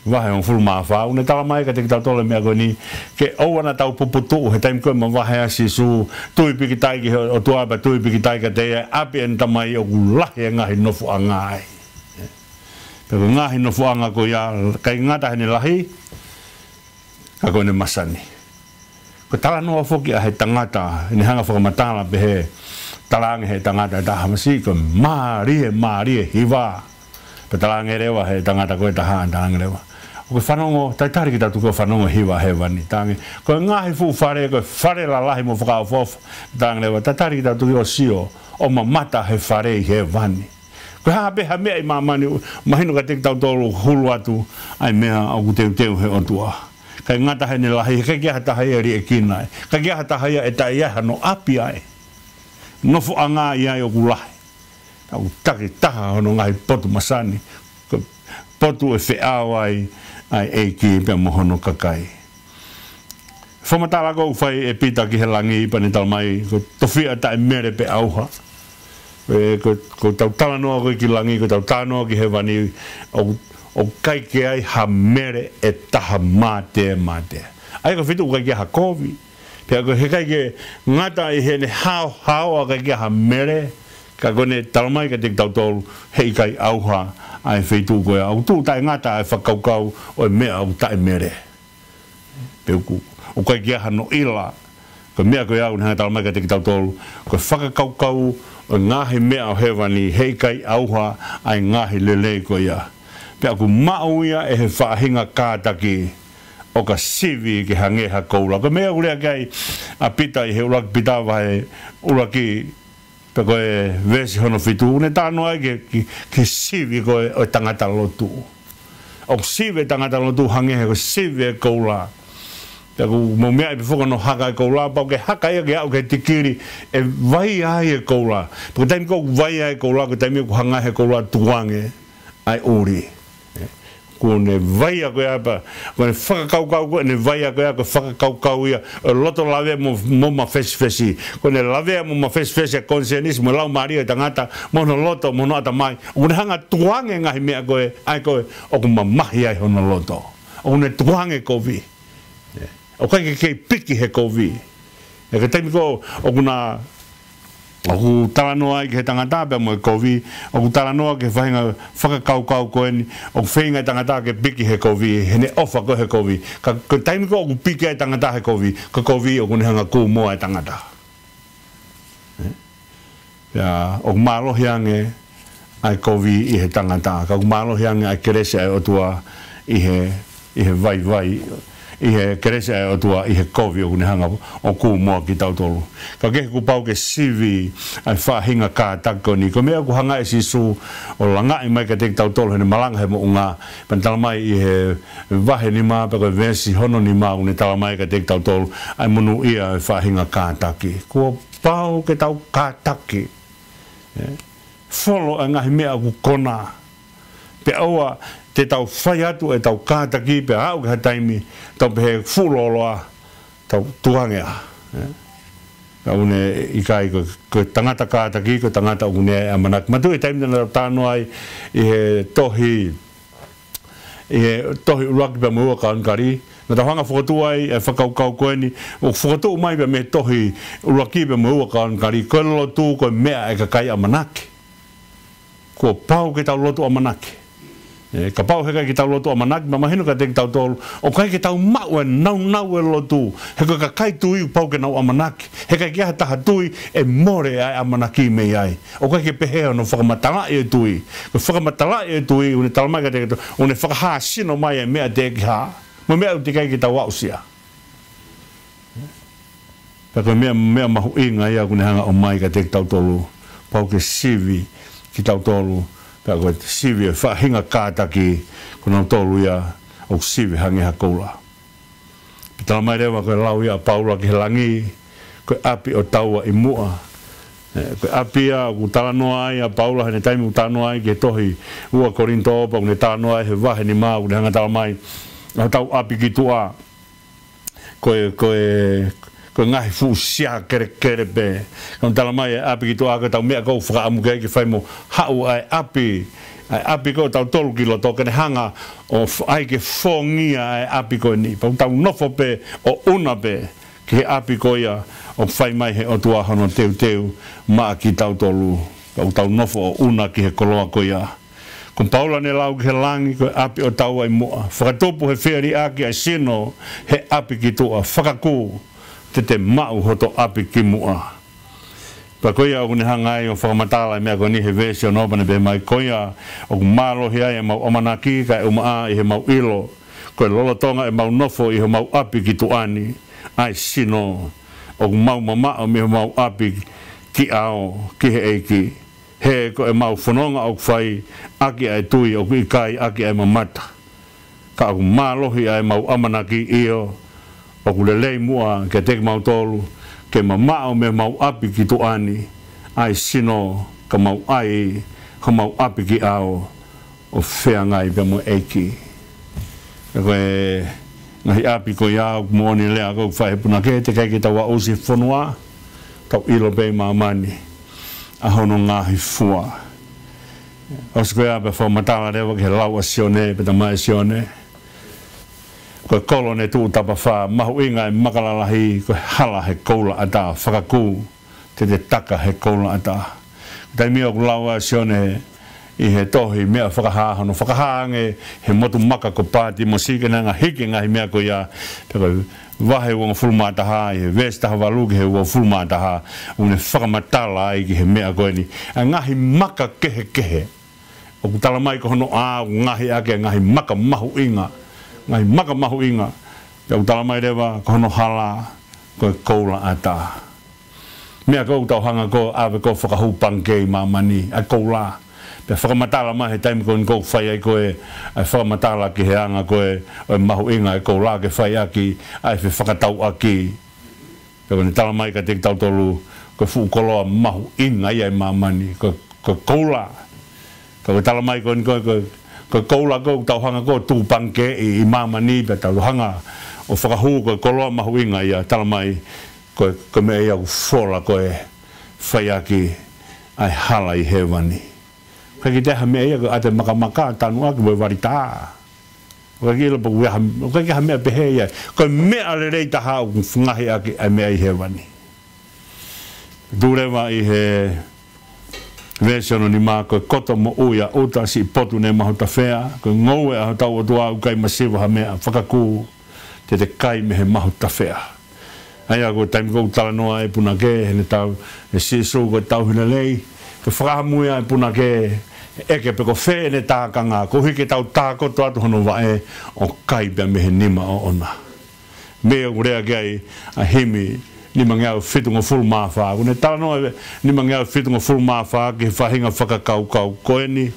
wahe on fulu mawha une tala mai ka te tau tole mea koe ni ke oana tau puputu he time koe ma wahe a sisu tui piki taiki o tuaba tui piki taika te api en tamai o ku lahi e ngahi nofu a ngai pe ko ngahi nofu anga ko ia kai ngata hene lahi ka koe ne masani ko tala noa foki a he tangata ne hanga whakamatala pe he talange he tangata taha masi ko marie hiwa pe talange rewa he tangata koe taha talange rewa o ko whanongo taitari ki tatu ko whanongo hiwa he wani tange ko ngahi fu whare ko whare la lahi mo whakao fofu talange rewa taitari ki tatu o sio o mamata he whare he wani ko haa beha mea i mamani mahino ka te tau tolu hulu atu ai mea au teu he otua kai ngata he ne lahi kai kia hata hea ri e kinai kai kia hata hea e tai aha no api ai nofu anga ia o kulahi. Tau take taha hono ngai potu masani. Potu e whiao ai eiki pia mohono kakai. Whamatala kou whai e pita ki he langi i pani tala mai. Ko towhia ta e mere pe auha. Ko tau tala noa koe ki langi, ko tau tala noa ki he wani. O kai ke ai ha mere e taha mātea. Ai ka whitu kai ke ha kovi. Pea ko he kai ke ngata i he ne hao a kai ke ha mere. Ka kone talamai ka te tau tolu hei kai auha ai wheitu koe au tū tai ngata ai whakaukau o e mea au tai mere. Pea o kai ke hano ila. Ko mea koe au nanga talamai ka te tau tolu. Ko whakakaukau o ngahi mea o hewani hei kai auha ai ngahi lelei koe ia. Pea ku mau ia e he whaahinga kātaki. O ka sivi ki hangeha koula. Ko mea ulea kai a pita i he ulaki pita vai ulaki pe ko vesi hono fitu ne tano ai ke sivi ko o tangata lotu o sive tangata lotu hange ko sive ko la pe ko mo mea pe foka no haka ko la pa ke haka ia ke au ke tikiri e vai ai ko la pe taimi ko vai ai ko la ko taimi ko hanga he ko la tuange ai ori ko ne vai a ko apa ko ne whakakau ko ne vai a ko whakakau ia loto lave mo ma fesi ko ne lave mo ma fesi konsenismo lau maria tangata mo no loto mo no ata mai o ne hanga tuange ngai mea ko ai ko o ko mahi ai hono loto o ne tuange ko vi o kai ke piki he ko vi e ke taimi ko o kuna o talanoa i ke tangata pe mo kovi o talanoa ke fainga whakakau ko ni o whainga tangata ke piki he kovi he ne ofa ko he kovi ka taimi ko o piki e tangata he kovi ko kovi o kune hanga ku moa e tangata ya o malo hiange ai kovi i he tangata ka malo hiange ai kerese ai o tua i he vai i he kerese o tua i he kovi o kune hanga o ku moa ki tautolu ka ke ku pau ke sivi ai whahinga ka tako ni ko mea ku hanga e sisu o langa i mai ka te tautolu hene malanga he mo unga pan talamai i he vahe ni maa pa ko vesi hono ni maa une talamai ka te tautolu ai munu ia e whahinga ka taki kua pau ke tau ka taki folo a ngahi mea ku kona pe aua te tau whai atu e tau kātaki pe au ke taimi tau pe fuloloa tau tuangea ka une i kai ko tangata kātaki ko tangata une a manak matu e taimi na tāno ai i he tohi uraki pe mua ka ankari na tau hanga whakatu ai e whakaukau koe ni o whakatu mai pe me tohi uraki pe mua ka ankari koe lotu koe mea e ka kai a manaki ko pau ke tau lotu a manaki ka pau heka ki tau lotu a manaki ma mahinu ka te ki tau tolu o kai ki tau mau e nau e lotu heka ka kai tui pau ke nau a manaki heka ki aha taha tui e more ai a manaki mei ai o kai ki pehea no whakamatala e tui ko whakamatala e tui une talamai ka te ki tau une whakaha sino mai e mea te ki ha ma mea uti kai ki tau ausia pako mea mahu inga ia kune hanga o mai ka te ki tau tolu pau ke sivi ki tau tolu pa ko sivi fa hinga kātaki kuna tolu ia o sivi hangi hakola pita mai rewa ko lau ia paula ki langi ko api o taua i mua ko api ia ku talanoa ai a paula hene taimi ku talanoa ai ke tohi ua korinto pa kune talanoa ai he vahe ni maa kune hanga tala mai au tau api ki tua ko ngahi fu sia kere pe kon tala mai api ki tua ko tau mea ko whaka amu ke whai mo hau ai api ko tau tolu kilo to kene hanga o ai ke fongia ai api ko ni pa tau nofo pe o una pe ke api ko ia o whai mai he o tua hono teu maa ki tau tolu tau nofo o una ki he koloa ko ia kon paula ne lau ke langi ko api o tau ai moa whakatopu he whiari aki ai sino he api ki tua whakaku te mau hoto api ki mua. Pa koia o kune hangai o whakamatala mea ko ni he vesi o nopane pe mai koia o kumalo hea e mau omanaki ka e umaa i he mau ilo ko e lolotonga e mau nofo i he mau api ki tuani ai sino o kumau mamao mi he mau api ki ao ki he eiki he ko e mau whanonga o kwhai aki ai tui o kui kai aki ai mamata ka o kumalo hea e mau amanaki iyo o kulelei mua ke te mau tolu ke mamao me mau api ki tuani ai sino ka mau ai ka mau api ki ao o whea ngai pe mo eiki koe ngahi api ko ia mo ni lea ko whae puna ke te kai ki tawa osi whanua tau ilo pe mamani a hono ngahi fua os koe ape whamatala rewa ke lau a sione pe ta mai sione ko kolone tu tapa fa mahu inga makalalahi ko hala he kola ata whakaku te taka he kola ata tai mea ku laua sione i he tohi mea whakahahano whakahange he motu maka ko pāti mo sike nga hiki ngahi mea ko ia peko wahe wonga fulmataha i he vestaha waluki he wonga fulmataha une whakamatala ai ki he mea ko ni a ngahi maka kehe o ku tala mai ko hono a ngahi ake ngahi maka mahu inga ngai maka mahu inga pe utala mai rewa kono hala ko koula ata mea ko tau hanga ko ave ko whakahupang kei mamani a koula pe whakamatala mai he taimi ko ko whai ai koe ai whakamatala ki he anga koe o mahu inga e koula ke whai aki ai whakatau aki pe kone tala mai ka te tau tolu ko whukoloa mahu inga i ai mamani ko koula ko tala mai ko koula ko tau hanga ko tupang kei i mamani pe tau hanga o whakahu ko koloa mahu inga i a tala mai ko me ia fola ko e whaiaki ai hala i hewani. Ka ki teha me ia ko ate makamaka tanu aki mo warita. Ka ki lopo ka ki ha mea pehe ia. Ko mea le reita hau ngahi aki ai mea i hewani. Durewa i he versiono ni maa ko koto mo uia uta si potu ne mahuta whea. Ko ngoue a tau o tua ukai masiwa ha mea whakaku te kai me he mahuta whea. Ai ako taimi ko tala noa e puna ke hene tau e siso ko tau hina lei ko whakahamuia e puna ke eke pe ko whee ne tākanga ko hike tau tāko to atu hono wae o kaibia me he nima o ona mea urea gai a himi nima ngau whitunga full mawha ko ne tala noa nima ngau whitunga full mawha ke whahinga whakakau koe ni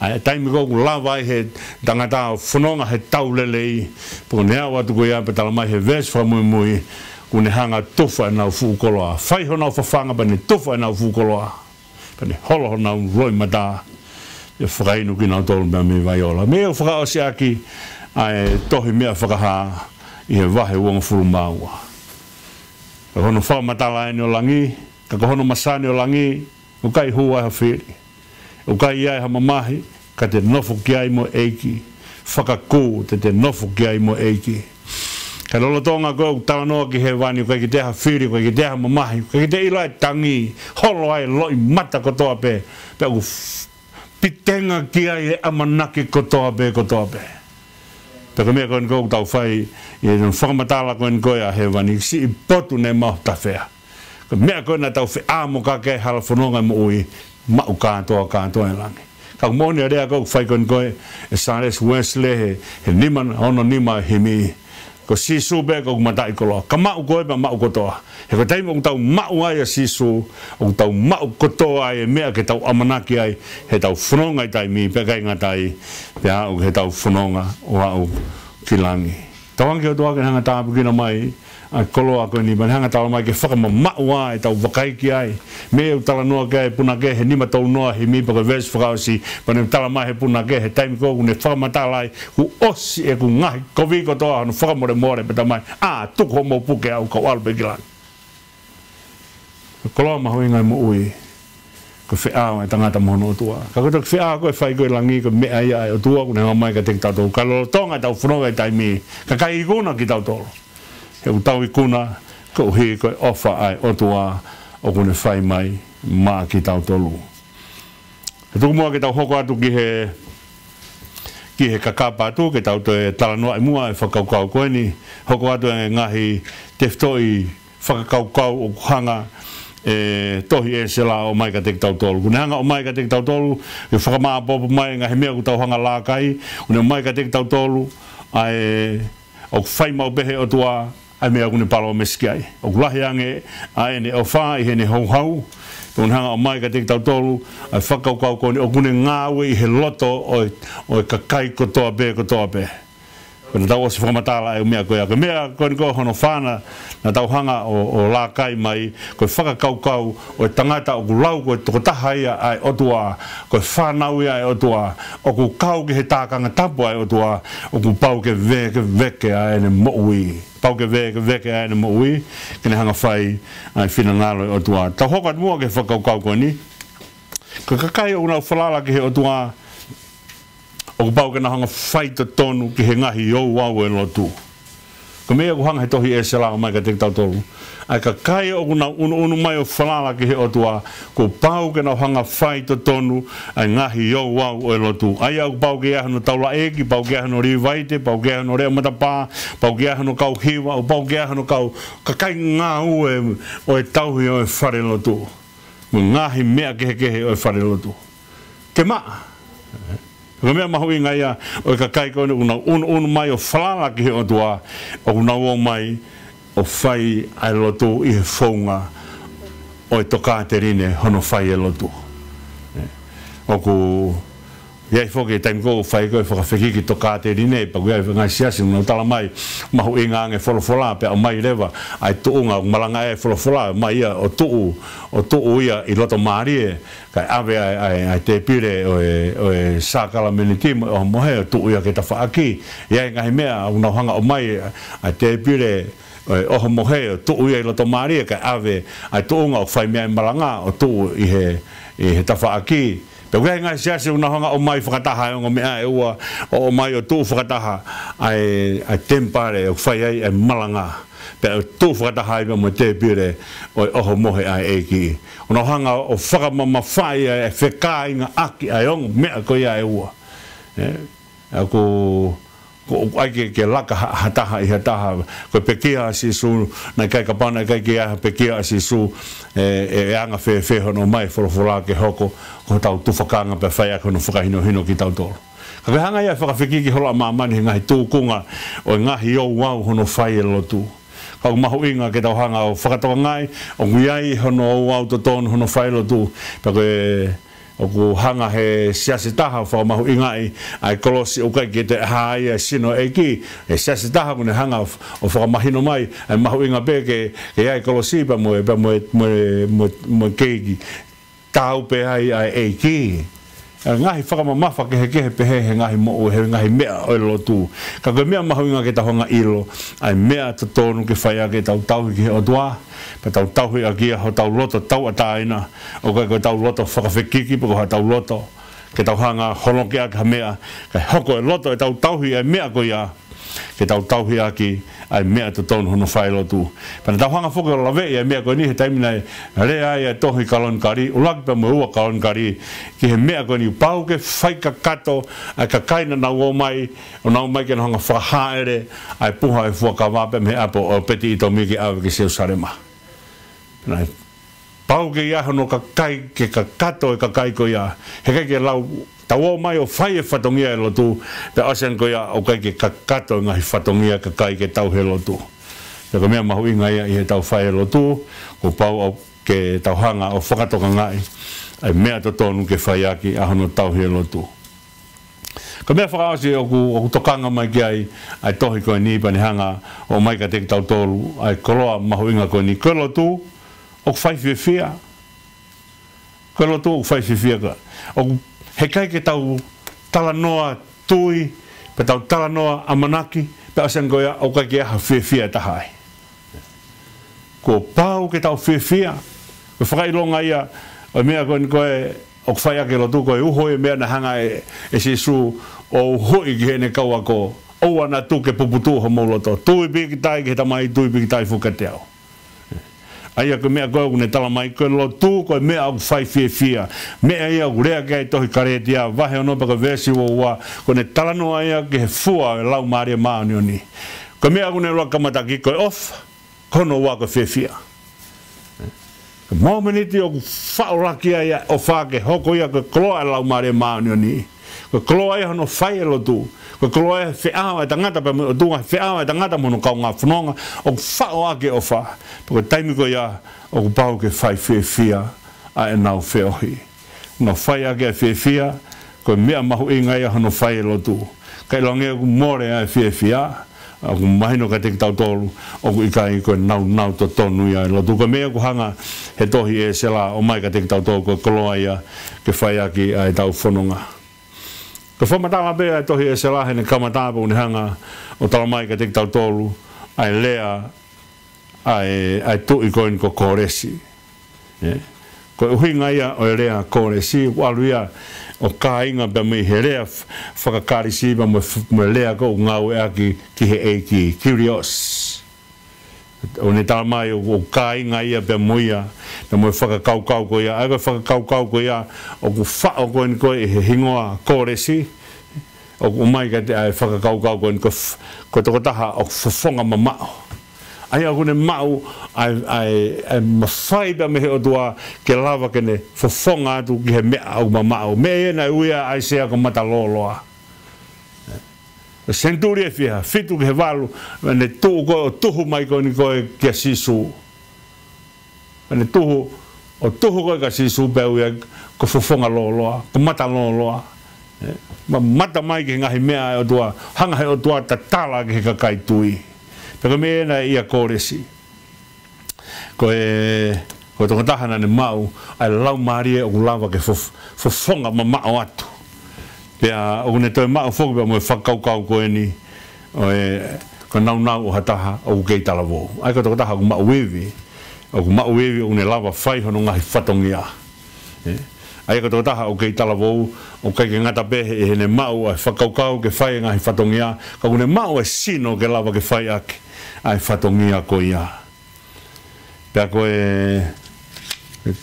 ai taimi ko lava he tangata whanonga he taulelei po nea watu ko ia pe tala mai he ves wha mui kune hanga tofa e nau fukoloa whai ho nau whawhanga pa ne tofa e nau fukoloa pa ne holo ho nau roi mata e whakainu ki nau tolu mea me vaiola mea whakao si aki ai tohi mea whakaha i he wahe wonga furu maua ka hono whamatala ene o langi ka hono masani o langi o kai hua ha whiri o kai ia ha mamahi ka te nofo ki ai mo eiki whakaku te nofo ki ai mo eiki ka lolo tonga ko tala noa ki he wani ko ki te ha whiri ko ki te ha mamahi ko ki te ilai tangi holo ai loi mata kotoa pe pe u pitenga ki ai e amanaki kotoa pe pe ko mea ko ko tau whai i e whakamatala ko a he wani si i potu ne mau ta whea ko mea ko na tau whea mo ka ke hala whanonga mo ui mau kātoa e langi. Ka moni area ko whai koe e Sares Wesley he nima hono nima he mi ko sisu be ko matai ko lo. Ka mau koe pa mau kotoa. He ko taimo ko tau mau ai a sisu o tau mau kotoa ai mea ke tau amanaki ai he tau whanonga i tai mi pe kai ngatai pe au he tau whanonga o au ki langi. Tawangi o toa ke hanga tāpu kina mai a koloa ko ni ban hanga tala mai ke whakama maua e tau wakaiki ai me u tala noa ke puna ke he nima tau noa he mi pa ko ves whakausi pa ne tala mai he puna ke he taimi ko ne whakamatala ai ku osi e ku ngahi kovi ko toa hano whakamore more pe tamai tuko mo puke au kau albe kilan koloa maho ingai mo ui ko wheao e tangata mohono o tua ka koto wheao ko e whai koe langi ko mea ia o tua kune hanga mai ka tek tau tau ka lolo tonga tau whanonga i taimi ka kai ikuna ki tau tolo he utau i kuna ko hi ko ofa ai o tua o kune whai mai mā ki tau tolu. He tuku mua ki tau hoko atu ki he kakapa atu ki tau te talanoa i mua e whakaukau koe ni hoko atu e ngahi teftoi whakaukau o hanga tohi e sela o mai ka te tau tolu. Kune hanga o mai ka te tau tolu e whakamaa popo mai ngahi mea ku tau hanga lākai kune mai ka te tau tolu ai o whai mau behe o tua ai mea kune palo meski ai. O kulahi ange ai ne o wha i he ne hau Tōn hanga o mai ka te tau tolu ai whakaukau kone o kune ngāwe i he loto o e kakai kotoa pe. Kona tau o se whakamatala e mea koe a. Ko mea kone ko hono whana na tau hanga o lākai mai koe whakakaukau o e tangata o ku lau koe toko taha ia ai otua koe whanau ia ai otua o ku kau ki he tākanga tapu ai otua o ku pau ke veke ai ne moui. Pau ke veke ai ne moui kene hanga whai ai whina ngalo i otua. Tau hokat mua ke whakaukau koe ni. Ko kakai o unau whalala ki he otua o ku pau ke na hanga whai to tonu ki he ngahi ou au e lotu. Ko mea ku hanga he tohi e se lao mai ka te tau tolu. Ai ka kai o kuna unu mai o whalala ki he otua ko pau ke na hanga whai to tonu ai ngahi ou au e lotu. Ai au pau ke ahano taula eki, pau ke ahano rivaite, pau ke ahano rea matapā, pau ke ahano kau hiwa, o pau ke ahano kau kakai ngā ue o e tauhi o e whare lotu. Mo ngahi mea kehe o e whare lotu. Ke maa. Ko mea mahu inga ia o ka kai kone unu mai o whalala ki he o tua o kuna o mai o whai ai loto i he whaunga o toka te rine hono fai e lotu. O ku ia i foke time go fai ko whakawhiki ki toka te rine pa ku ia ngai siasi no tala mai mahu inga nge wholofola pe o mai rewa ai tuunga malanga e wholofola mai ia o tuu ia i loto maari kai ave ai te pire o e sakala menitim o mohe o tuu ia ke ta whaaki ia ngai mea una hanga o mai ai te pire o mohe o tuu ia i loto maari kai ave ai tuunga o whai mea malanga o tuu i he ta whaaki pe wea ngai siasi una hanga o mai whakataha o mea e ua o mai o tuu whakataha ai tempare o whai ai e malanga pe o tuu whakataha i mo te pire o oho mohe ai eiki una hanga o whakamama whai e wheka inga aki ai ongo mea ko ia e ua ko ai ke laka hataha i hataha ko pekia si su na kai kapana kai ke pekia si su e anga fe no mai folofola ke hoko ko tau tu whakanga pe whaia ko no whakahino hino ki tau toro ka ke hanga ia whakawhiki ki hola mamani ngahi tūkunga o ngahi o wau hono whai e lotu ka mahu inga ke tau hanga o whakatoa ngai o nguiai hono o wau to tonu hono whai lotu pa koe o ku hanga he siasi taha wha mahu ingai ai kolosi o kai ke te haai e sino e ki e siasi taha kune hanga o whakamahino mai ai mahu inga pe ke ai kolosi pa mo keiki tau pe ai e ki ngahi whakamamafa ke he pehe he ngahi mo he ngahi mea o lotu ka koe mea mahu inga ke ta honga ilo ai mea to tonu ke whaia ke tau ki he o dua pa tau tauhi a kia ho tau loto tau ataina o kai ko tau loto whakawhekiki pa ko tau loto ke tau hanga hono ke aka mea kai hoko e loto e tau tauhi e mea ko ia ke tau tauhi aki ai mea to tonu hono whai lotu pa tau hanga whoke o lawe e mea ko ni he taimina e rea e tohi kalon kari ulaki pa mo ua kalon kari ki he mea ko ni pau ke whai ka kato ai ka kaina nau o mai ke na hanga whahaere ai puha e fuakawape me apo o peti ito mi ke awe ke seu sarema pau ke ia hono ka kai ke ka kato e ka kai ko ia he kai ke lau tau o mai o whai e whatongia e lotu pe asen ko ia o kai ke ka kato ngahi whatongia ka kai ke tau he lotu pe ko mea mahu inga ia i he tau whai e lotu ko pau au ke tau hanga o whakatoka ngai ai mea to tonu ke whai aki a hono tau he lotu ko mea whakaasi o tokanga mai ki ai tohi koe ni pani hanga o mai ka te tau tolu ai koloa mahu inga koe ni koe lotu o whai whiwhia. Koe lotu o whai whiwhia ka. O he kai ke tau tala noa tui, pe tau tala noa amanaki, pe asen koea o kai ke aha whiwhia tahai. Ko pau ke tau whiwhia, ko whakailonga ia, o mea koe ni koe, o whai ake lotu koe uho e mea na hanga e sisu o hoi ki hene kaua ko, o ana tu ke puputu ho mauloto, tui piki tai ke tamai, tui piki tai whukateau. Aia ko mea koe kune tala mai koe lo tu koe mea au whai whiwhia mea ia urea kai tohi karetia wahe ono paka vesi wo ua kone tala noa ia ke he fua e lau maaria maani oni koe mea kune loa kamataki koe off kono ua koe whiwhia momeniti o whaurakia ia o whake hoko ia koe kloa e lau maaria maani oni koe kloa ia hono whai e lo tu ko kloa e whiawa e tangata pa o tunga whiawa e tangata mono kau ngā whanonga o whao ake o wha ko taimi ko ia o pau ke whai whiwhia a e nau whiohi no whai ake a whiwhia ko mea mahu inga ia hono whai e lotu kai longe o more a whiwhia o mahino ka te tau tolu o ikai ko nau to tonu ia e lotu ko mea ko hanga he tohi e sela o mai ka te tau tolu ko koloa ia ke whai ake a e tau whanonga ko whamatanga bea e tohi e se lahe ne kamatapa uni hanga o talamai ka te tau tolu ai lea ai tui koin ko kōresi. Ko uhinga ia o lea kōresi waluia o ka inga pe mui he lea whakakarisi pa mo lea ko ngau e aki ki he eiki curious. O ne talamai o ka inga ia pe muia pe mo whakakaukau ko ia ai ko whakakaukau ko ia o ku whao koin ko e he hingoa kōresi o mai ka te ai whakakaukau koin ko toko taha o whawhonga mamao ai a kune mau ai mawhai pa me he o tua ke lava kene whawhonga atu ki he mea au mamao me ena uia ai sea ko mataloloa Senturi e fia, fitu ke he walu, ane tuhu mai ko ni koe kia sisu. Ane tuhu o toho ko ka si su pe u ko fofonga lo ko mata lo ma mata mai ke ngahi mea o tua hanga he o tua tatala ke ka kai tui pe me na ia koresi ko ko to tahana ne mau ai lau marie o lava ke fofonga ma o atu pe o ne to ma o fo pe mo fakau kau ko ni ko nau o hataha o ke talavo ai ko to taha ma wevi o ma wevi o ne lava fai hono ngahi fatongia ai ko to taha o ke talavo o ke ngata pe he ne mau ai fakau ke fai ngahi fatongia ko ne mau e sino ke lava ke fai ak ai fatongia ko ia pe ko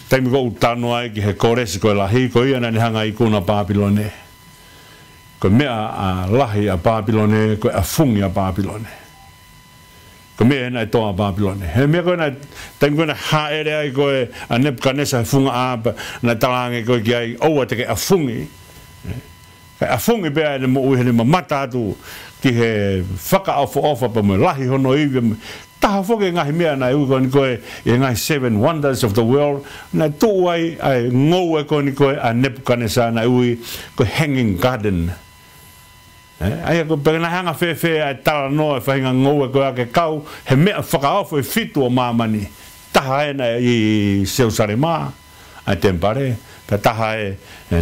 taimi ko tano ai ki he koresi ko lahi ko ia na ni hanga i kuna Papilone ko mea a lahi a Papilone ko a fungi a Papilone ko mea na to a Papilone he mea ko na taimi ko na haere ai ko a Nebukadnesa funga a na talange ko ki ai o te ke a fungi be ai mo uhe ni mata tu ki he whaka ofa pa mo lahi hono i taha foke ngahi mea na uko ni koe i ngahi 7 wonders of the world na tu ai ngou ko ni koe a Nebukadnesa na ui ko hanging garden ai ko pena hanga fe ai tala no fa hinga ngou ko ke kau he mea whaka ofa i fitu o mamani taha na i Jerusalema ai tempare ka taha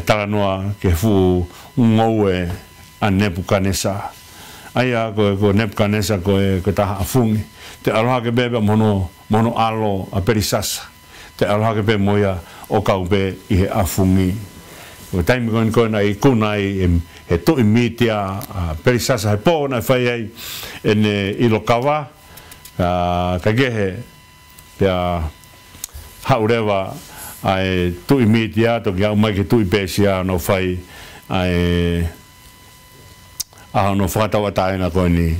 tala noa ke fu ngou a Nebukadnesa ai ko Nebukadnesa ko taha afungi te aloha ke bebe mono alo a perisasa te aloha ke be moia o kau be i he afungi o taimi ko na i kuna i he to imitia perisasa he po na fai ai ene i lokawa ka gehe te haurewa ai tu imitia to kia umai ke tu ipesia no fai ai no whakatawa taina ko ni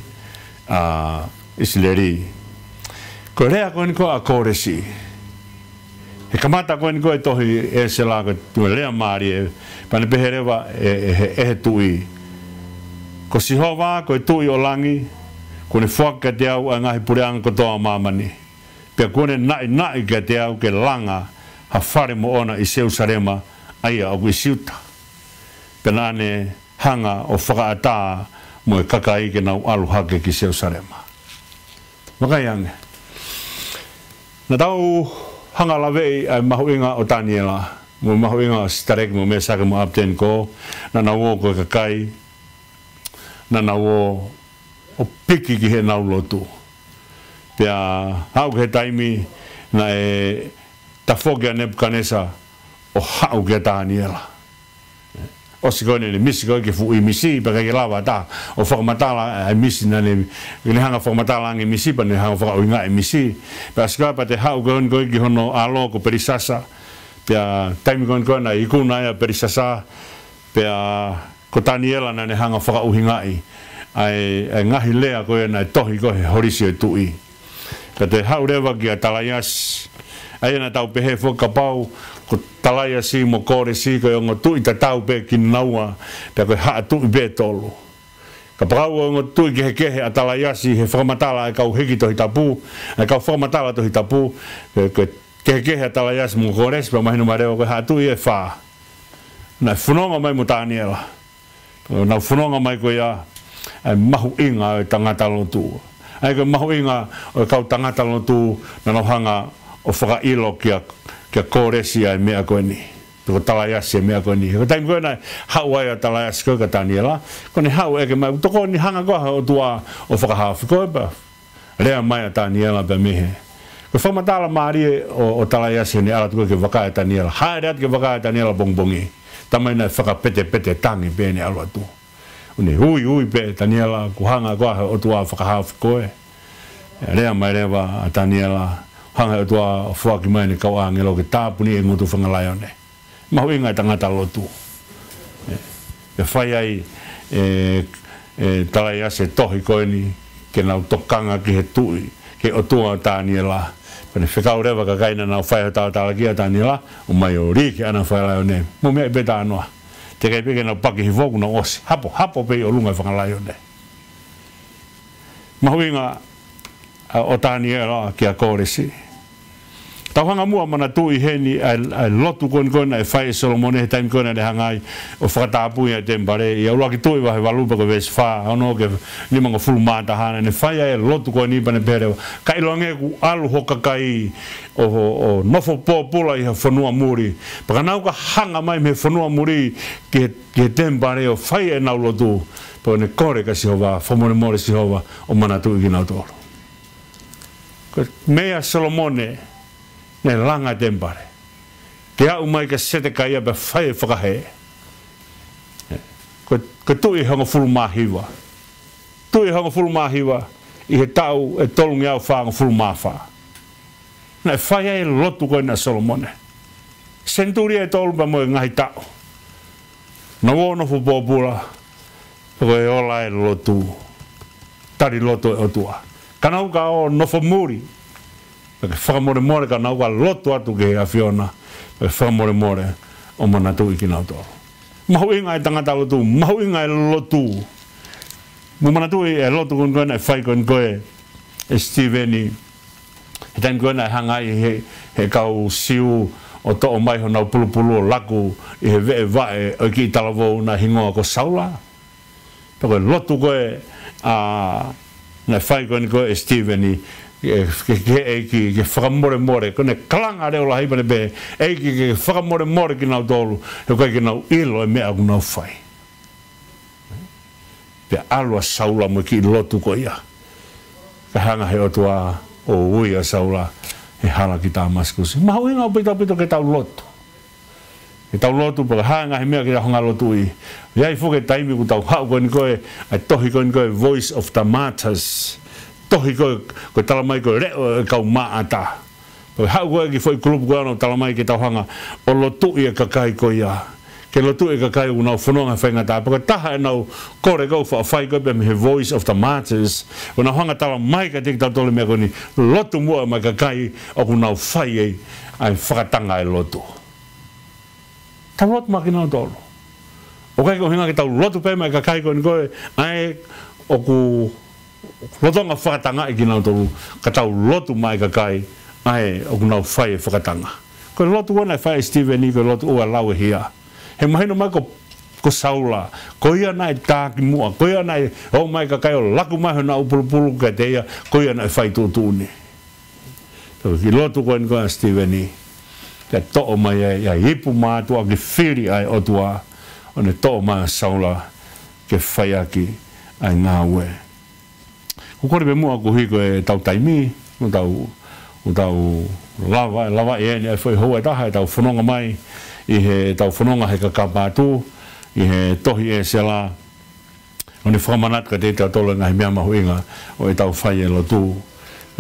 Isleri ko rea ko ni ko a koresi he kamata ko ni ko tohi se la ko tu lea mari pane peherewa e tui ko si hova ko tui o langi ko ni foka te au ngahi pureanga ko toa mamani pe ko ne nai ke te au ke langa ha fare mo ona i Jerusalema ai au isiuta penane hanga o whakaata mo kakai ke nau alu hake ki Jerusalema makayang na tau hanga lawe ai mahuinga o Daniela mo mahuinga starek mo mesa ke mo apten ko na nawo ko kakai na nawo o piki ki he nau lotu pia hau ke taimi na ta foge Nebukadnesa o hau ke Daniela o sigone ni misi ko ke fu i misi ba ke lava ta o formatala ai misi na ni hanga formatala ngi misi pa ni hanga fa inga misi pa ska pa te hau gon ko ki hono alo ko perisasa pia time gon ko na ikuna ya perisasa pia ko Daniela na ni hanga fa uhinga ai ngahi lea ko na tohi ko horisio tui pa te hau rewa ki atalayas ai na tau pehe fo kapau ko talaya si mo kore si ko ngo tu ita tau pe ki naua pe ko ha tu be tolo ka pau ngo tu ke atalaya si he formatala ka hiki to hitapu ka formatala to hitapu ke atalaya si mo kore si pa mai no mare ko ha tu e fa na funonga mai mo Daniela na funonga mai ko ya mahu inga tangata lo tu ai ko mahu inga ka tangata lo tu na no hanga o whaka ilo kia koresi ai mea koe ni. Ko talayasi mea koe ni. Ko taimi koe nai hau ai a talayasi koe ka Daniela. Ko ni hau eke mai. Toko ni hanga koe o tua o whakahafi koe pa. Rea mai a Daniela pa mehe. Ko whamatala maari o talayasi ni ala tuko ke waka e Daniela. Haere at ke waka e Daniela bongbongi. Tamai nai whakapete tangi pe ni alua tu. Uni hui pe Daniela ku hanga koe o tua whakahafi koe. Rea mai rewa a Daniela. Hanga tua fuaki mai ni kau angelo ke tapuni e ngutu whangalayone. Mahu inga tangata lotu. E whai ai talai ase tohi koe ni ke nau tokanga ki he tui ke o tua Daniela. Pane whekau rewa ka kaina nau whai ho tau talakia Daniela o mai o riki ana whangalayone. Mo mea i beta anua. Te kai peke nau paki hivoku na osi. Hapo pe o lunga whangalayone. Mahu inga o Daniela ki a koresi. Tauhanga mua mana tui heni ai lotu kon ai fai Solomon he time kon le hangai o whakatapu ia tembare ia ula ki tui wahe walupa ko ves wha ono ke ni manga fulu mata hana ne fai ai lotu kon ni pane pere kai longe ku alu hoka kai o nofo popula i ha whanua muri pakanau ka hanga mai me whanua muri ke tembare o fai e nau lotu po ne kore ka sihova whamore more sihova o mana tui ki nau toro mea Solomone ne langa tembare ke au mai ka sete kai ba fai whakahe ko tui hanga fulu mahiwa tui hanga fulu mahiwa i he tau e tolungi au wha hanga fulu mahiwa na fai e lotu koe na Solomone senturia e tolu pa moe ngahi tau na wono fu popula ko e ola e lotu tari lotu e otua kanau ka o nofo muri ke whakamore more ka nau ka lotu atu ke a Fiona ke whakamore more o mana tui ki nau toro mahu inga e tangata lotu mahu inga e lotu mu mana tui e lotu kon koe na e whai kon koe e Steveni he taim koe na e hangai he kau siu o to o mai ho nau pulu o laku i he vee vae o ki talavou na hingoa ko saula toko e lotu koe na whai kon koe e Steveni ke whakamore more kone kalanga reo la hipane be ke whakamore more ki nau tolu he koe ki nau ilo e mea ku nau whai pe alua saula mo ki lotu ko ia ka hanga he otua o uia saula he hala ki Damascus mahu inga pito ke tau lotu ke tau lotu pa hanga he mea ki honga lotu i iai fuke taimi ku tau hau koe ni koe ai tohi koe ni koe Voice of the Martyrs tohi ko talamai ko reo kau maata ko hau koe ki foi klubu koe anō talamai ki tau hanga o lotu i e kakai ko ia ke lotu e kakai u nau whanonga whaingata paka taha e nau kore kau whai koe me he Voice of the Martyrs o nau hanga talamai ka tiki tau tole mea ko ni lotu mua mai kakai o ku nau whai e ai whakatanga e lotu tau lotu maki nau tolo o kai ko hinga ki tau lotu pe mai kakai ko ni koe ai o ku lotonga whakatanga i ki nau tolu ka tau lotu mai kakai ai o ku nau whai e whakatanga ko lotu wana e whai Steveni ko lotu ua lau e hia he mahino mai ko saula ko ia nai tāki mua ko ia nai o mai kakai o laku mai hona upulupulu ka te ia ko ia nai whai tūtūni ki lotu ko ni ko Steveni ka to'o mai ia hipu mātua ki whiri ai o tua o ne to'o mai saula ke whai aki ai ngā ue ko kore be mua ko hiko e tau taimi o tau lava e ni e foi hoa taha e tau whanonga mai i he tau whanonga he kakapatu i he tohi e sela o ne whamanat ka te tau tola ngahi mea mahu inga o e tau whai e lotu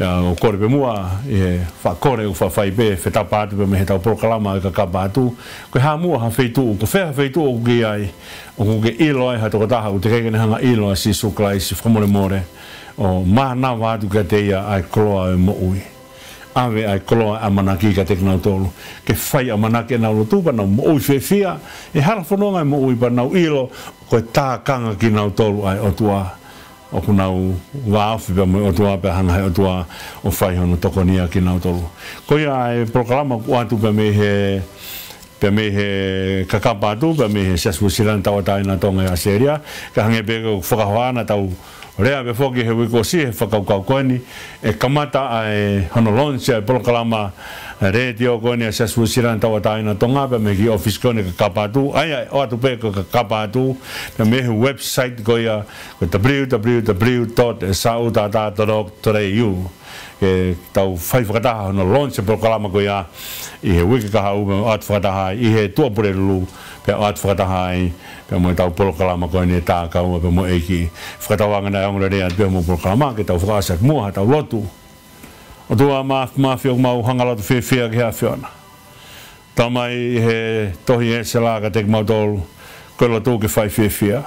o kore be mua i he whakore u whawhai be whetapatu pe me he tau prokalama e kakapatu ko ha mua ha wheitu ko whea wheitu o ki ai o ko ke ilo ai ha toko taha u te kekene hanga ilo ai si suklai si whamore more o mana watu ka te ia ai kloa e mo ui ave ai kloa a manaki ka te knau tolu ke whai a manaki nau lotu pa nau mo ui whia e hara whanonga e mo ui pa nau ilo ko e tā kanga ki nau tolu ai otua o ku nau wāwhi pa mo otua pa hanga hai otua o whai hono tokonia ki nau tolu ko ia ai proklama ku atu pa me he kakapatu pa me he saswusiran tawatai na tonga a seria ka hange peko whakahoana tau rea be foki he wiko si he whakaukau koeni e kamata ai honolonsia e proklama radio koeni a saswusiran tawataina tonga pe me ki office koeni ka kapatu ai o atu pe ka kapatu pe me he website koia ko www.sautata.org.au e tau whai whakataha honolonsia proklama koia i he wiki kaha ume o atu whakataha i he tuapurelu pe o atu whakataha ai pe mo tau proklama ko ni ta ka mo pe mo eki whakatawanga na ongre rea pe mo proklama ke tau whakasak mua tau lotu o tua mafio mau hangalotu whiwhia ki hea whiona tau mai he tohi e se laga tek mau tolu ko lotu ke whai whiwhia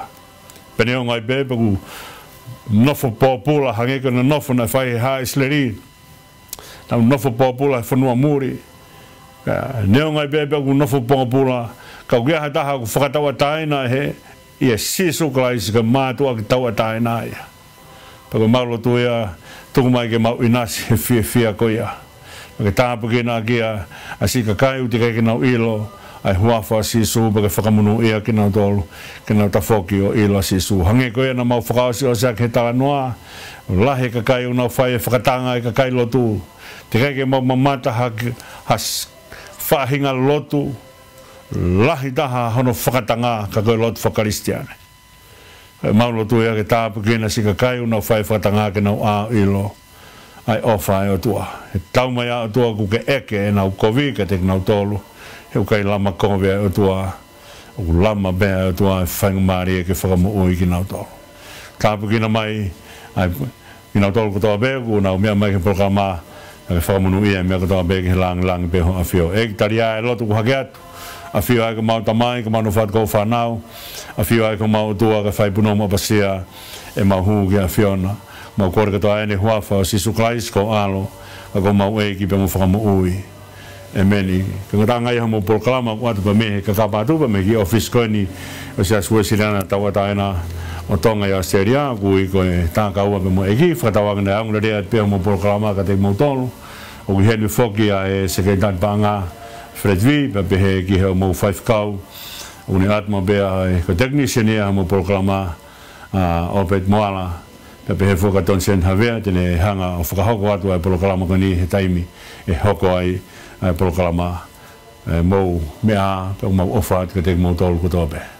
pe neo ngai bepe ku nofo popula hangeko na nofo na whai ha isleri tau nofo popula whanua muri neo ngai bepe ku nofo popula ka uia ha taha ku whakatawa taina he ia sisu klaisi ka mātua ki taua taina ia pako maulotu ia tuku mai ke mau inasi he whia ko ia ke tāpu ke nā kia a si kakai uti kei ke nau ilo ai huafa sisu pa ke whakamunu ia ke nau tolu ke nau tafoki o ilo sisu hange koe na mau whakaosi o sa ke tala noa lahe kakai o nau whae whakatanga e kakai lotu te kei ke mau mamata has whahinga lotu lahi taha hono whakatanga ka koe lotu whakaristiane mau lotu ia ke tāpu ke na si kakai o nau whae whakatanga ke nau a ilo ai ofa e o tua. He tau mai a o tua ku ke eke e nau kovi ke te nau tolu. He ukai lama konve e o tua. O lama bea e o tua e whainga maari e ke whakamu ui ki nau tolu. Tāpu kina mai, ki nau tolu kutoa bea ku nau mea mai ke programa e whakamunu ia mea kutoa bea ki he langi beho a whio. E ki taria e lotu ku hake atu. A whio ai ka mau tamai, ka manu what kou whanau. A whio ai ka mau tua ka whaipunoma pasia e mau huu ki a whiona. Mau kore katoa ene huafa o sisu klais ko alo a ko mau eki pe mo whakamu ui e meni ka ngata ngai hamo proklama ko atu pa mehe ka kapatu pa me ki office ko ni o sia sue sirana tawata ena o tonga ya seria ku i ko e taka ua pe mo eki whakatawa ngana aunga rea pe mo proklama ka te mo tolu o ki henu foki a e sekretan panga Fred V pa pe he ki he mo 5 kau o ni atma bea e ko technician ia mo proklama o pet moala Pe he foka ton sen havea tene hanga o whakahoko atu ai polokalama kani he taimi e hoko ai polokalama mou mea pe mau ofa ka te mau tolu kotoa pe.